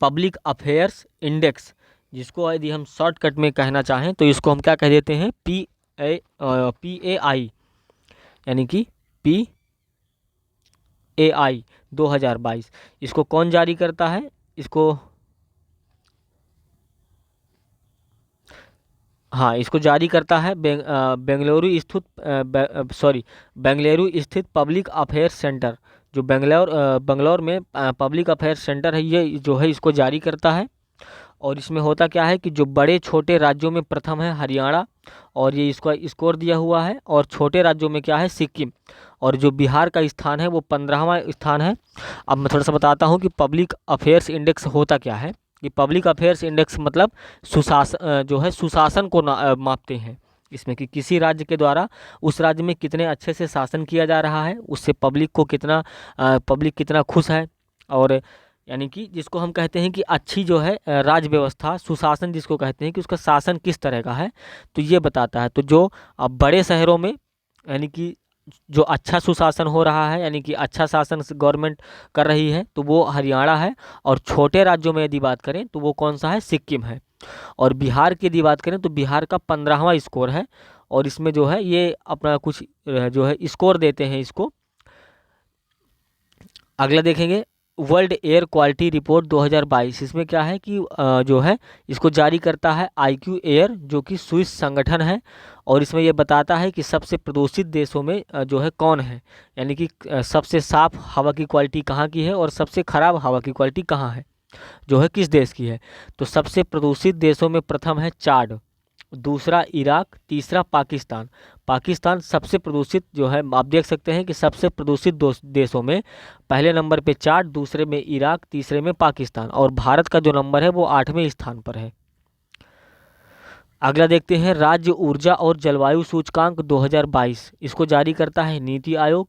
पब्लिक अफेयर्स इंडेक्स, जिसको यदि हम शॉर्टकट में कहना चाहें तो इसको हम क्या कह देते हैं, PAI, यानी कि PAI 2022। इसको कौन जारी करता है, इसको इसको जारी करता है बेंगलुरु स्थित पब्लिक अफेयर्स सेंटर, जो बंगलौर में पब्लिक अफेयर्स सेंटर है, ये जो है इसको जारी करता है। और इसमें होता क्या है कि जो बड़े छोटे राज्यों में प्रथम है हरियाणा और ये इसका स्कोर दिया हुआ है, और छोटे राज्यों में क्या है सिक्किम, और जो बिहार का स्थान है वो 15वां स्थान है। अब मैं थोड़ा सा बताता हूँ कि पब्लिक अफेयर्स इंडेक्स होता क्या है। कि पब्लिक अफेयर्स इंडेक्स मतलब सुशासन को मापते हैं इसमें, कि किसी राज्य के द्वारा उस राज्य में कितने अच्छे से शासन किया जा रहा है, उससे पब्लिक कितना खुश है, और यानी कि जिसको हम कहते हैं कि अच्छी जो है राज्य व्यवस्था, सुशासन जिसको कहते हैं कि उसका शासन किस तरह का है, तो ये बताता है। तो जो बड़े शहरों में यानी कि जो अच्छा सुशासन हो रहा है, यानी कि अच्छा शासन गवर्नमेंट कर रही है, तो वो हरियाणा है। और छोटे राज्यों में यदि बात करें तो वो कौन सा है, सिक्किम है। और बिहार की यदि बात करें तो बिहार का 15वां स्कोर है, और इसमें जो है ये अपना कुछ जो है स्कोर देते हैं इसको। अगला देखेंगे वर्ल्ड एयर क्वालिटी रिपोर्ट 2022। इसमें क्या है कि जो है इसको जारी करता है IQ एयर, जो कि स्विस संगठन है। और इसमें यह बताता है कि सबसे प्रदूषित देशों में जो है कौन है, यानी कि सबसे साफ हवा की क्वालिटी कहाँ की है और सबसे खराब हवा की क्वालिटी कहाँ है, जो है किस देश की है। तो सबसे प्रदूषित देशों में प्रथम है चाड, दूसरा इराक, तीसरा पाकिस्तान। पाकिस्तान सबसे प्रदूषित जो है, आप देख सकते हैं कि सबसे प्रदूषित देशों में पहले नंबर पे चाड, दूसरे में इराक, तीसरे में पाकिस्तान, और भारत का जो नंबर है वो 8वें स्थान पर है। अगला देखते हैं राज्य ऊर्जा और जलवायु सूचकांक 2022। इसको जारी करता है नीति आयोग,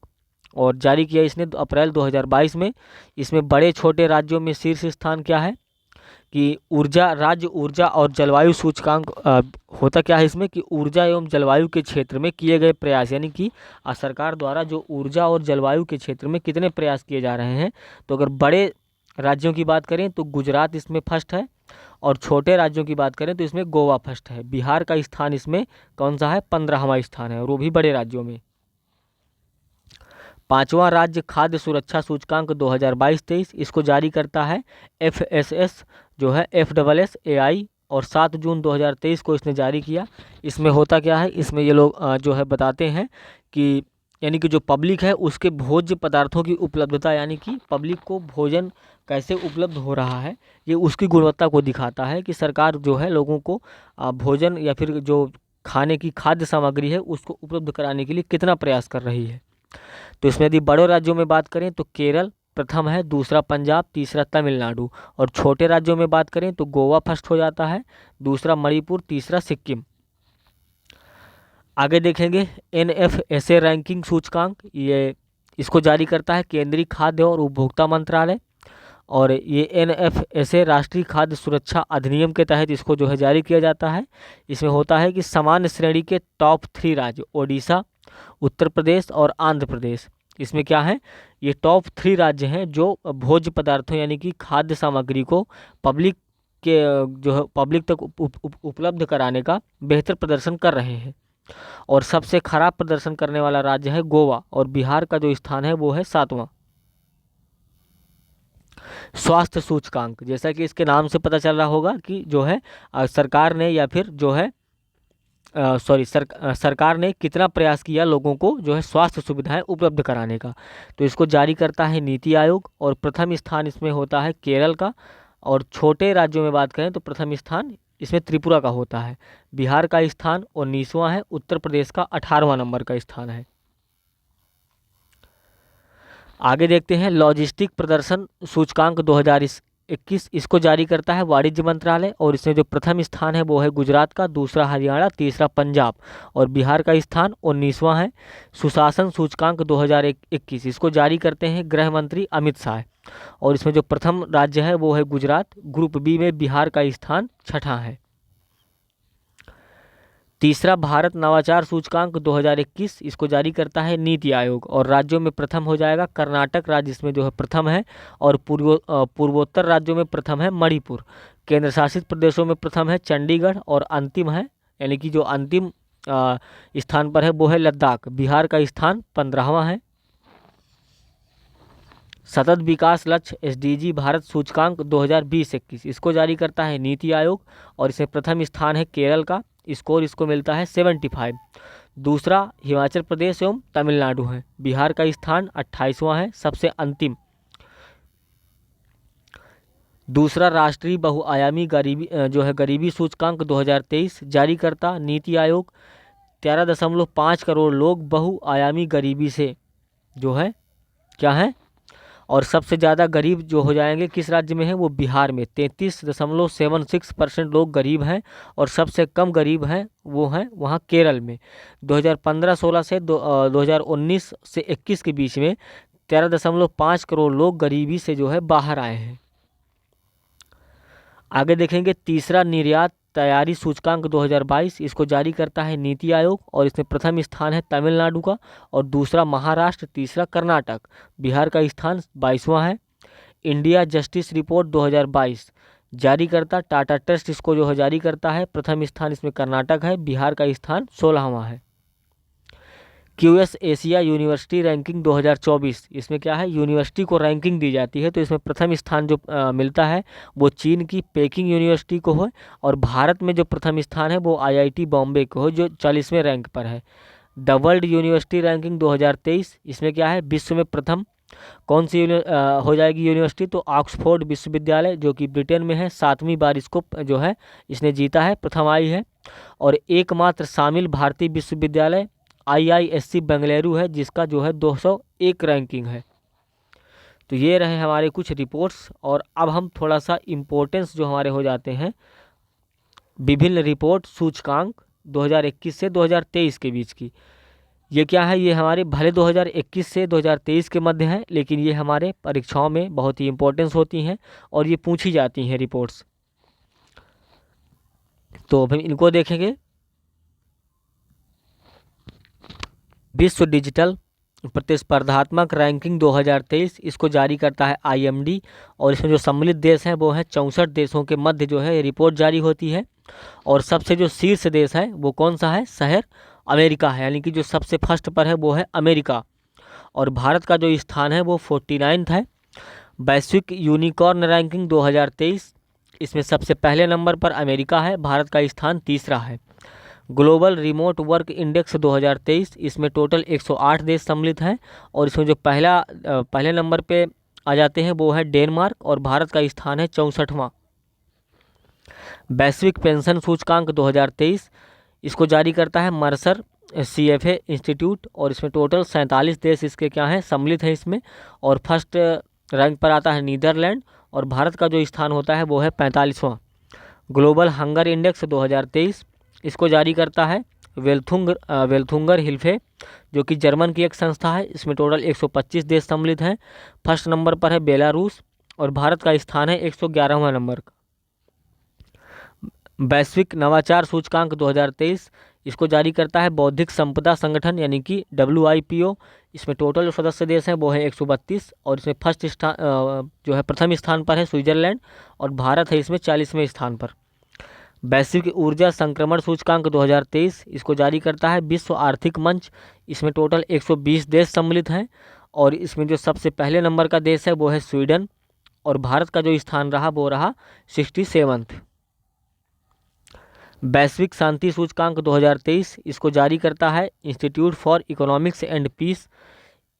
और जारी किया इसने अप्रैल 2022 में। इसमें बड़े छोटे राज्यों में शीर्ष स्थान क्या है कि राज्य ऊर्जा और जलवायु सूचकांक होता क्या है इसमें, कि ऊर्जा एवं जलवायु के क्षेत्र में किए गए प्रयास, यानी कि सरकार द्वारा जो ऊर्जा और जलवायु के क्षेत्र में कितने प्रयास किए जा रहे हैं। तो अगर बड़े राज्यों की बात करें तो गुजरात इसमें फर्स्ट है, और छोटे राज्यों की बात करें तो इसमें गोवा फर्स्ट है। बिहार का स्थान इसमें कौन सा है, 15वां स्थान है, और वो भी बड़े राज्यों में। 5वां राज्य खाद्य सुरक्षा सूचकांक 2022-23। इसको जारी करता है FSS, जो है FSSAI, और 7 जून 2023 को इसने जारी किया। इसमें होता क्या है, इसमें ये लोग जो है बताते हैं कि यानी कि जो पब्लिक है उसके भोज्य पदार्थों की उपलब्धता, यानी कि पब्लिक को भोजन कैसे उपलब्ध हो रहा है, ये उसकी गुणवत्ता को दिखाता है कि सरकार जो है लोगों को भोजन या फिर जो खाने की खाद्य सामग्री है उसको उपलब्ध कराने के लिए कितना प्रयास कर रही है। तो इसमें यदि बड़े राज्यों में बात करें तो केरल प्रथम है, दूसरा पंजाब, तीसरा तमिलनाडु। और छोटे राज्यों में बात करें तो गोवा फर्स्ट हो जाता है, दूसरा मणिपुर, तीसरा सिक्किम। आगे देखेंगे NFSA रैंकिंग सूचकांक, ये इसको जारी करता है केंद्रीय खाद्य और उपभोक्ता मंत्रालय। और ये NFSA राष्ट्रीय खाद्य सुरक्षा अधिनियम के तहत इसको जो है जारी किया जाता है। इसमें होता है कि सामान्य श्रेणी के टॉप 3 राज्य ओडिशा, उत्तर प्रदेश और आंध्र प्रदेश, इसमें क्या है, ये टॉप 3 राज्य हैं जो भोज्य पदार्थों यानी कि खाद्य सामग्री को पब्लिक के जो है पब्लिक तक उपलब्ध कराने का बेहतर प्रदर्शन कर रहे हैं। और सबसे खराब प्रदर्शन करने वाला राज्य है गोवा, और बिहार का जो स्थान है वो है 7वां। स्वास्थ्य सूचकांक, जैसा कि इसके नाम से पता चल रहा होगा कि जो है सरकार ने या फिर जो है सरकार ने कितना प्रयास किया लोगों को जो है स्वास्थ्य सुविधाएं उपलब्ध कराने का। तो इसको जारी करता है नीति आयोग, और प्रथम स्थान इसमें होता है केरल का। और छोटे राज्यों में बात करें तो प्रथम स्थान इसमें त्रिपुरा का होता है, बिहार का स्थान 19वां है, उत्तर प्रदेश का 18वां नंबर का स्थान है। आगे देखते हैं लॉजिस्टिक प्रदर्शन सूचकांक 2021, इसको जारी करता है वाणिज्य मंत्रालय। और इसमें जो प्रथम स्थान है वो है गुजरात का, दूसरा हरियाणा, तीसरा पंजाब, और बिहार का स्थान 19वां है। सुशासन सूचकांक 2021, इसको जारी करते हैं गृह मंत्री अमित शाह। और इसमें जो प्रथम राज्य है वो है गुजरात, ग्रुप बी में बिहार का स्थान 6ठा है। तीसरा भारत नवाचार सूचकांक 2021, इसको जारी करता है नीति आयोग। और राज्यों में प्रथम हो जाएगा कर्नाटक राज्य, इसमें जो है प्रथम है। और पूर्वोत्तर राज्यों में प्रथम है मणिपुर। केंद्र शासित प्रदेशों में प्रथम है चंडीगढ़, और अंतिम है यानी कि जो अंतिम स्थान पर है वो है लद्दाख। बिहार का स्थान 15वां है। सतत विकास लक्ष्य SDG भारत सूचकांक 2020-21, इसको जारी करता है नीति आयोग। और इसमें प्रथम स्थान है केरल का, स्कोर इसको मिलता है 75। दूसरा हिमाचल प्रदेश एवं तमिलनाडु है। बिहार का स्थान 28वां है, सबसे अंतिम। दूसरा राष्ट्रीय बहुआयामी गरीबी जो है गरीबी सूचकांक 2023 जारी करता नीति आयोग। 13.5 करोड़ लोग बहुआयामी गरीबी से जो है क्या है, और सबसे ज़्यादा गरीब जो हो जाएंगे किस राज्य में है, वो बिहार में 33.76% लोग गरीब हैं। और सबसे कम गरीब हैं वो हैं वहाँ केरल में। 2015-16 से 2019 से 21 के बीच में 13.5 करोड़ लोग गरीबी से जो है बाहर आए हैं। आगे देखेंगे तीसरा निर्यात तैयारी सूचकांक 2022, इसको जारी करता है नीति आयोग। और इसमें प्रथम स्थान है तमिलनाडु का, और दूसरा महाराष्ट्र, तीसरा कर्नाटक। बिहार का स्थान 22वां है। इंडिया जस्टिस रिपोर्ट 2022 जारी करता टाटा ट्रस्ट, इसको जो है जारी करता है। प्रथम स्थान इसमें कर्नाटक है, बिहार का स्थान 16वां है। QS एशिया यूनिवर्सिटी रैंकिंग 2024, इसमें क्या है, यूनिवर्सिटी को रैंकिंग दी जाती है। तो इसमें प्रथम स्थान जो मिलता है वो चीन की पेकिंग यूनिवर्सिटी को है। और भारत में जो प्रथम स्थान है वो IIT बॉम्बे को है, जो 40वें रैंक पर है। द वर्ल्ड यूनिवर्सिटी रैंकिंग 2023, इसमें क्या है, विश्व में प्रथम कौन सी हो जाएगी यूनिवर्सिटी, तो ऑक्सफोर्ड विश्वविद्यालय जो कि ब्रिटेन में है। 7वीं बार इसको जो है इसने जीता है, प्रथम आई है। और एकमात्र शामिल भारतीय विश्वविद्यालय IISc बेंगलुरु है, जिसका जो है 201 रैंकिंग है। तो ये रहे हमारे कुछ रिपोर्ट्स। और अब हम थोड़ा सा इम्पोर्टेंस जो हमारे हो जाते हैं विभिन्न रिपोर्ट सूचकांक 2021 से 2023 के बीच की। ये क्या है, ये हमारे भले 2021 से 2023 के मध्य है, लेकिन ये हमारे परीक्षाओं में बहुत ही इम्पोर्टेंस होती हैं और ये पूछी जाती हैं रिपोर्ट्स। तो अब हम इनको देखेंगे। विश्व डिजिटल प्रतिस्पर्धात्मक रैंकिंग 2023, इसको जारी करता है IMD। और इसमें जो सम्मिलित देश हैं वो हैं 64 देशों के मध्य जो है ये रिपोर्ट जारी होती है। और सबसे जो शीर्ष देश है वो कौन सा है, शहर अमेरिका है, यानी कि जो सबसे फर्स्ट पर है वो है अमेरिका। और भारत का जो स्थान है वो 49th है। वैश्विक यूनिकॉर्न रैंकिंग 2023, इसमें सबसे पहले नंबर पर अमेरिका है, भारत का स्थान तीसरा है। ग्लोबल रिमोट वर्क इंडेक्स 2023, इसमें टोटल 108 देश सम्मिलित हैं और इसमें जो पहले नंबर पे आ जाते हैं वो है डेनमार्क और भारत का स्थान है 64वां। वैश्विक पेंशन सूचकांक 2023, इसको जारी करता है मर्सर CFA इंस्टीट्यूट और इसमें टोटल 47 देश इसके क्या हैं सम्मिलित हैं इसमें। और फर्स्ट रैंक पर आता है नीदरलैंड और भारत का जो स्थान होता है वो है 45वां। ग्लोबल हंगर इंडेक्स 2023, इसको जारी करता है वेल्थुंगर हिल्फे, जो कि जर्मन की एक संस्था है। इसमें टोटल 125 देश सम्मिलित हैं। फर्स्ट नंबर पर है बेलारूस और भारत का स्थान है 111वां नंबर का। वैश्विक नवाचार सूचकांक 2023, इसको जारी करता है बौद्धिक संपदा संगठन यानी कि WIPO। इसमें टोटल जो सदस्य देश हैं वो है 132 और इसमें फर्स्ट स्थान जो है प्रथम स्थान पर है स्विट्जरलैंड और भारत है इसमें 40वें स्थान पर। वैश्विक ऊर्जा संक्रमण सूचकांक 2023, इसको जारी करता है विश्व आर्थिक मंच। इसमें टोटल 120 देश सम्मिलित हैं और इसमें जो सबसे पहले नंबर का देश है वो है स्वीडन और भारत का जो स्थान रहा वो रहा 67th। वैश्विक शांति सूचकांक 2023, इसको जारी करता है institute for economics and peace.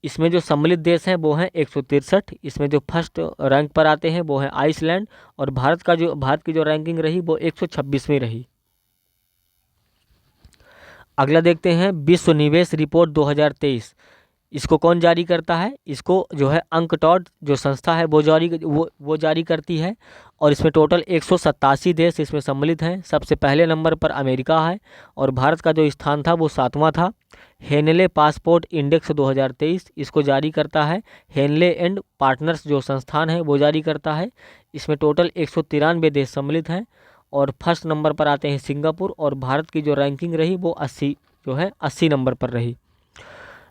इसमें जो सम्मिलित देश हैं वो हैं 163। इसमें जो फर्स्ट रैंक पर आते हैं वो है आइसलैंड और भारत की जो रैंकिंग रही वो 126वीं रही। अगला देखते हैं विश्व निवेश रिपोर्ट 2023, इसको कौन जारी करता है? इसको जो है अंकटॉड जो संस्था है वो जारी करती है और इसमें टोटल 187 देश इसमें सम्मिलित हैं। सबसे पहले नंबर पर अमेरिका है और भारत का जो स्थान था वो 7वां था। हेनले पासपोर्ट इंडेक्स 2023, इसको जारी करता है हेनले एंड पार्टनर्स जो संस्थान है वो जारी करता है। इसमें टोटल 193 देश सम्मिलित हैं और फर्स्ट नंबर पर आते हैं सिंगापुर और भारत की जो रैंकिंग रही वो 80 नंबर पर रही।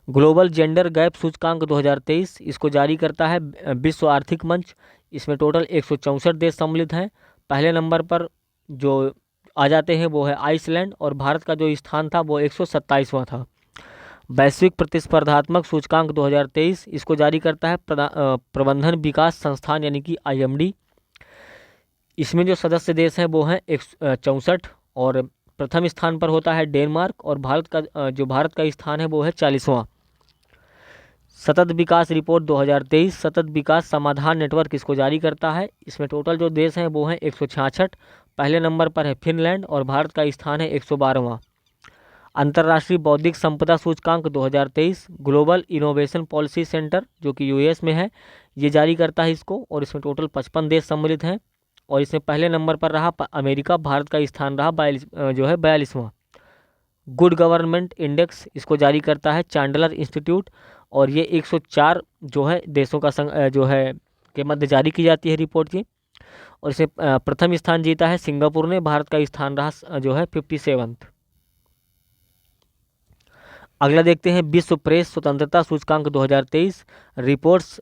ग्लोबल जेंडर गैप सूचकांक 2023, इसको जारी करता है विश्व आर्थिक मंच। इसमें टोटल 164 देश सम्मिलित हैं। पहले नंबर पर जो आ जाते हैं वो है आइसलैंड और भारत का जो स्थान था वो 127वां था। वैश्विक प्रतिस्पर्धात्मक सूचकांक 2023, इसको जारी करता है प्रबंधन विकास संस्थान यानी कि IMD। इसमें जो सदस्य देश हैं वो हैं 64 और प्रथम स्थान पर होता है डेनमार्क और भारत का स्थान है वो है 40वां। सतत विकास रिपोर्ट 2023, सतत विकास समाधान नेटवर्क इसको जारी करता है। इसमें टोटल जो देश हैं वो हैं 166। पहले नंबर पर है फिनलैंड और भारत का स्थान है 112वां। अंतर्राष्ट्रीय बौद्धिक संपदा सूचकांक 2023, ग्लोबल इनोवेशन पॉलिसी सेंटर जो कि US में है ये जारी करता है इसको और इसमें टोटल 55 देश सम्मिलित हैं और इसमें पहले नंबर पर रहा अमेरिका। भारत का स्थान रहा 42वां। गुड गवर्नमेंट इंडेक्स इसको जारी करता है चैंडलर इंस्टीट्यूट और ये 104 जो है देशों का जो है के मध्य जारी की जाती है रिपोर्ट की और इसे प्रथम स्थान जीता है सिंगापुर ने। भारत का स्थान रहा जो है 57th। अगला देखते हैं विश्व प्रेस स्वतंत्रता सूचकांक 2023, रिपोर्ट्स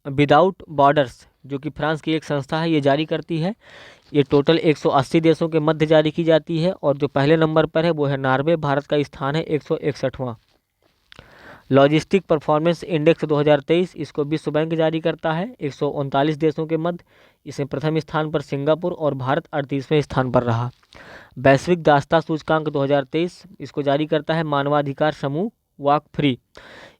विदाउट बॉर्डर्स जो कि फ्रांस की एक संस्था है ये जारी करती है। ये टोटल 180 देशों के मध्य जारी की जाती है और जो पहले नंबर पर है वो है नॉर्वे। भारत का स्थान है 161वां। लॉजिस्टिक परफॉर्मेंस इंडेक्स 2023, इसको विश्व बैंक जारी करता है 139 देशों के मध्य। इसमें प्रथम स्थान पर सिंगापुर और भारत 38वें स्थान पर रहा। वैश्विक दासता सूचकांक 2023, इसको जारी करता है मानवाधिकार समूह वॉक फ्री।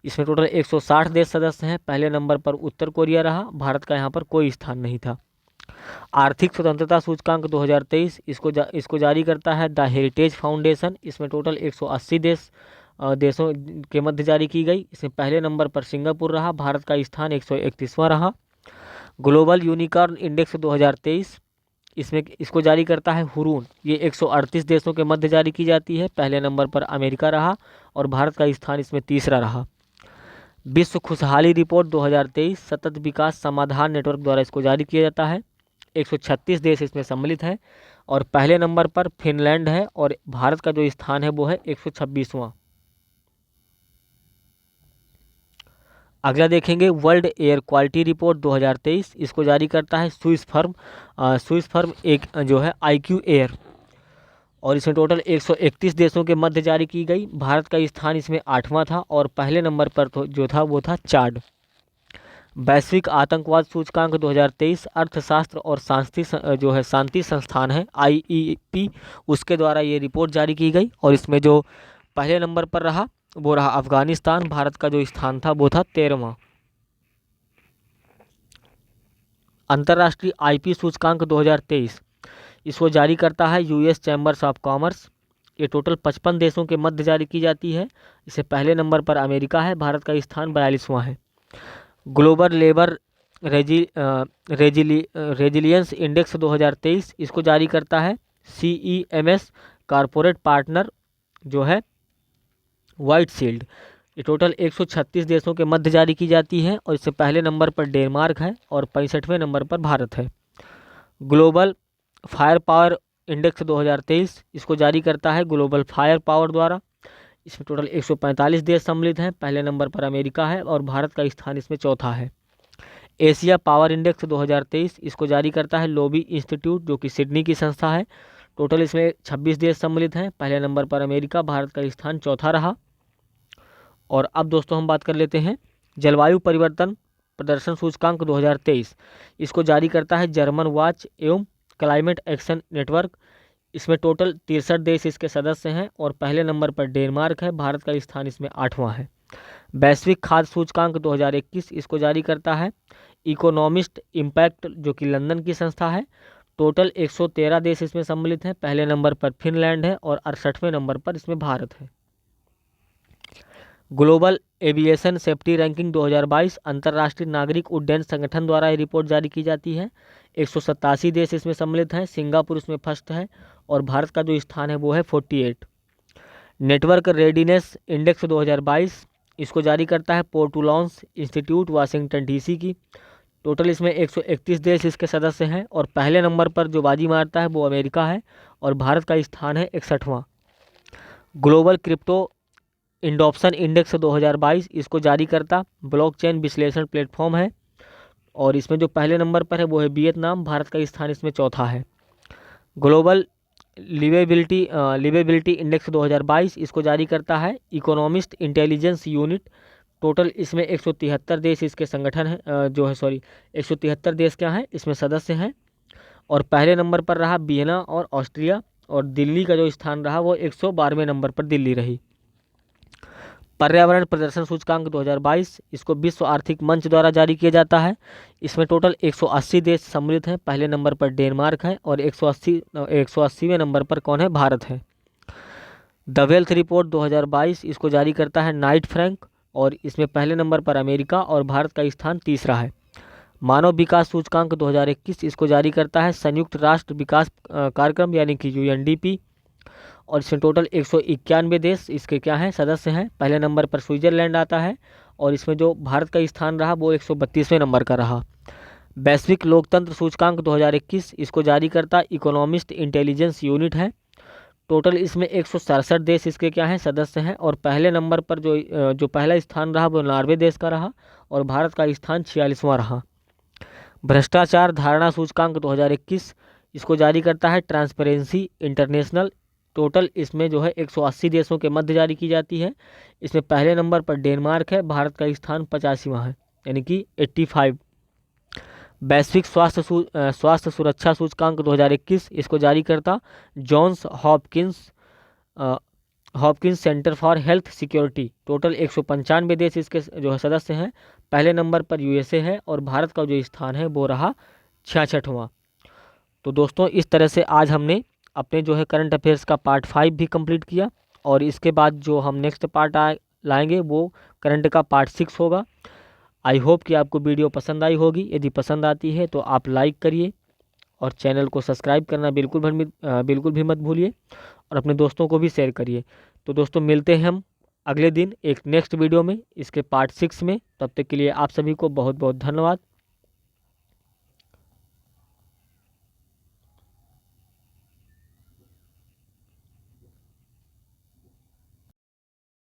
इसमें टोटल 160 देश सदस्य हैं। पहले नंबर पर उत्तर कोरिया रहा। भारत का यहाँ पर कोई स्थान नहीं था। आर्थिक स्वतंत्रता सूचकांक 2023, इसको जारी करता है द हेरिटेज फाउंडेशन। इसमें टोटल 180 देशों के मध्य जारी की गई। इसमें पहले नंबर पर सिंगापुर रहा। भारत का स्थान 131वां रहा। ग्लोबल यूनिकॉर्न इंडेक्स 2023, इसको जारी करता है हुरून। ये 138 देशों के मध्य जारी की जाती है। पहले नंबर पर अमेरिका रहा और भारत का स्थान इसमें तीसरा रहा। विश्व खुशहाली रिपोर्ट 2023, सतत विकास समाधान नेटवर्क द्वारा इसको जारी किया जाता है। 136 देश इसमें सम्मिलित हैं और पहले नंबर पर फिनलैंड है और भारत का जो स्थान है वो है 126वां। अगला देखेंगे वर्ल्ड एयर क्वालिटी रिपोर्ट 2023, इसको जारी करता है स्विस फर्म एक जो है IQ एयर और इसमें टोटल 131 देशों के मध्य जारी की गई। भारत का स्थान इसमें 8वां था और पहले नंबर पर जो था वो था चाड। वैश्विक आतंकवाद सूचकांक 2023 अर्थशास्त्र और शांति संस्थान है IEP, उसके द्वारा ये रिपोर्ट जारी की गई। और इसमें जो पहले नंबर पर रहा वो रहा अफगानिस्तान। भारत का जो स्थान था वो था 13वां। अंतर्राष्ट्रीय IP सूचकांक 2023, इसको जारी करता है US चैम्बर्स ऑफ कॉमर्स। ये टोटल 55 देशों के मध्य जारी की जाती है। इसे पहले नंबर पर अमेरिका है। भारत का स्थान 42वां है। ग्लोबल लेबर रेजिलियंस इंडेक्स 2023, इसको जारी करता है CEMS कॉरपोरेट पार्टनर जो है वाइट शील्ड। ये टोटल 136 देशों के मध्य जारी की जाती है और इससे पहले नंबर पर डेनमार्क है और 65वें नंबर पर भारत है। ग्लोबल फायर पावर इंडेक्स 2023, इसको जारी करता है ग्लोबल फायर पावर द्वारा। इसमें टोटल 145 देश सम्मिलित हैं। पहले नंबर पर अमेरिका है और भारत का स्थान इसमें चौथा है। एशिया पावर इंडेक्स 2023, इसको जारी करता है लोबी इंस्टीट्यूट जो कि सिडनी की संस्था है। टोटल इसमें 26 देश सम्मिलित हैं। पहले नंबर पर अमेरिका, भारत का स्थान चौथा रहा। और अब दोस्तों हम बात कर लेते हैं जलवायु परिवर्तन प्रदर्शन सूचकांक 2023, इसको जारी करता है जर्मन वॉच एवं क्लाइमेट एक्शन नेटवर्क। इसमें टोटल 63 देश इसके सदस्य हैं और पहले नंबर पर डेनमार्क है। भारत का स्थान इसमें 8वां है। वैश्विक खाद्य सूचकांक 2021, इसको जारी करता है इकोनॉमिस्ट इम्पैक्ट जो कि लंदन की संस्था है। टोटल 113 देश इसमें सम्मिलित हैं। पहले नंबर पर फिनलैंड है और 68वें नंबर पर इसमें भारत है। ग्लोबल एविएशन सेफ्टी रैंकिंग 2022, अंतर्राष्ट्रीय नागरिक उड्डयन संगठन द्वारा ये रिपोर्ट जारी की जाती है। 187 देश इसमें सम्मिलित हैं। सिंगापुर इसमें फर्स्ट है और भारत का जो स्थान है वो है 48। नेटवर्क रेडीनेस इंडेक्स 2022, इसको जारी करता है पोर्टुलॉन्स इंस्टीट्यूट वाशिंगटन DC की। टोटल इसमें 131 देश इसके सदस्य हैं और पहले नंबर पर जो बाजी मारता है वो अमेरिका है और भारत का स्थान है 61वां। ग्लोबल क्रिप्टो इंडोप्शन इंडेक्स 2022, इसको जारी करता ब्लॉकचेन विश्लेषण प्लेटफॉर्म है और इसमें जो पहले नंबर पर है वो है वियतनाम। भारत का स्थान इसमें चौथा है। ग्लोबल लिवेबिलिटी इंडेक्स 2022, इसको जारी करता है इकोनॉमिस्ट इंटेलिजेंस यूनिट। टोटल इसमें 173 देश इसके संगठन है 173 देश क्या हैं इसमें सदस्य हैं और पहले नंबर पर रहा वियना और ऑस्ट्रिया और दिल्ली का जो स्थान रहा वो 112वें नंबर पर दिल्ली रही। पर्यावरण प्रदर्शन सूचकांक 2022, इसको विश्व आर्थिक मंच द्वारा जारी किया जाता है। इसमें टोटल 180 देश सम्मिलित हैं। पहले नंबर पर डेनमार्क है और 180वें नंबर पर कौन है, भारत है। द वेल्थ रिपोर्ट 2022, इसको जारी करता है नाइट फ्रैंक और इसमें पहले नंबर पर अमेरिका और भारत का स्थान तीसरा है। मानव विकास सूचकांक 2021, इसको जारी करता है संयुक्त राष्ट्र विकास कार्यक्रम यानी कि UNDP और इसमें टोटल 191 देश इसके क्या हैं, सदस्य हैं। पहले नंबर पर स्विट्जरलैंड आता है और इसमें जो भारत का स्थान रहा वो 132वें नंबर का रहा। वैश्विक लोकतंत्र सूचकांक 2021, इसको जारी करता इकोनॉमिस्ट इंटेलिजेंस यूनिट है। टोटल इसमें 167 देश इसके क्या हैं, सदस्य हैं और पहले नंबर पर जो पहला स्थान रहा वो नॉर्वे देश का रहा और भारत का स्थान 46वां रहा। भ्रष्टाचार धारणा सूचकांक 2021, इसको जारी करता है ट्रांसपेरेंसी इंटरनेशनल। टोटल इसमें जो है 180 देशों के मध्य जारी की जाती है। इसमें पहले नंबर पर डेनमार्क है। भारत का स्थान 85वां है यानी कि 85। वैश्विक स्वास्थ्य सुरक्षा सूचकांक 2021, इसको जारी करता Johns Hopkins centre for health security. Total 195 देश इसके जो है सदस्य हैं। पहले नंबर पर USA है और भारत का जो स्थान है वो रहा 66वां। तो दोस्तों इस तरह से आज हमने अपने जो है करंट अफेयर्स का पार्ट 5 भी कंप्लीट किया और इसके बाद जो हम नेक्स्ट पार्ट लाएंगे वो करंट का पार्ट 6 होगा। आई होप कि आपको वीडियो पसंद आई होगी। यदि पसंद आती है तो आप लाइक करिए और चैनल को सब्सक्राइब करना बिल्कुल भी मत भूलिए और अपने दोस्तों को भी शेयर करिए। तो दोस्तों मिलते हैं हम अगले दिन एक नेक्स्ट वीडियो में इसके पार्ट 6 में। तब तक के लिए आप सभी को बहुत बहुत धन्यवाद।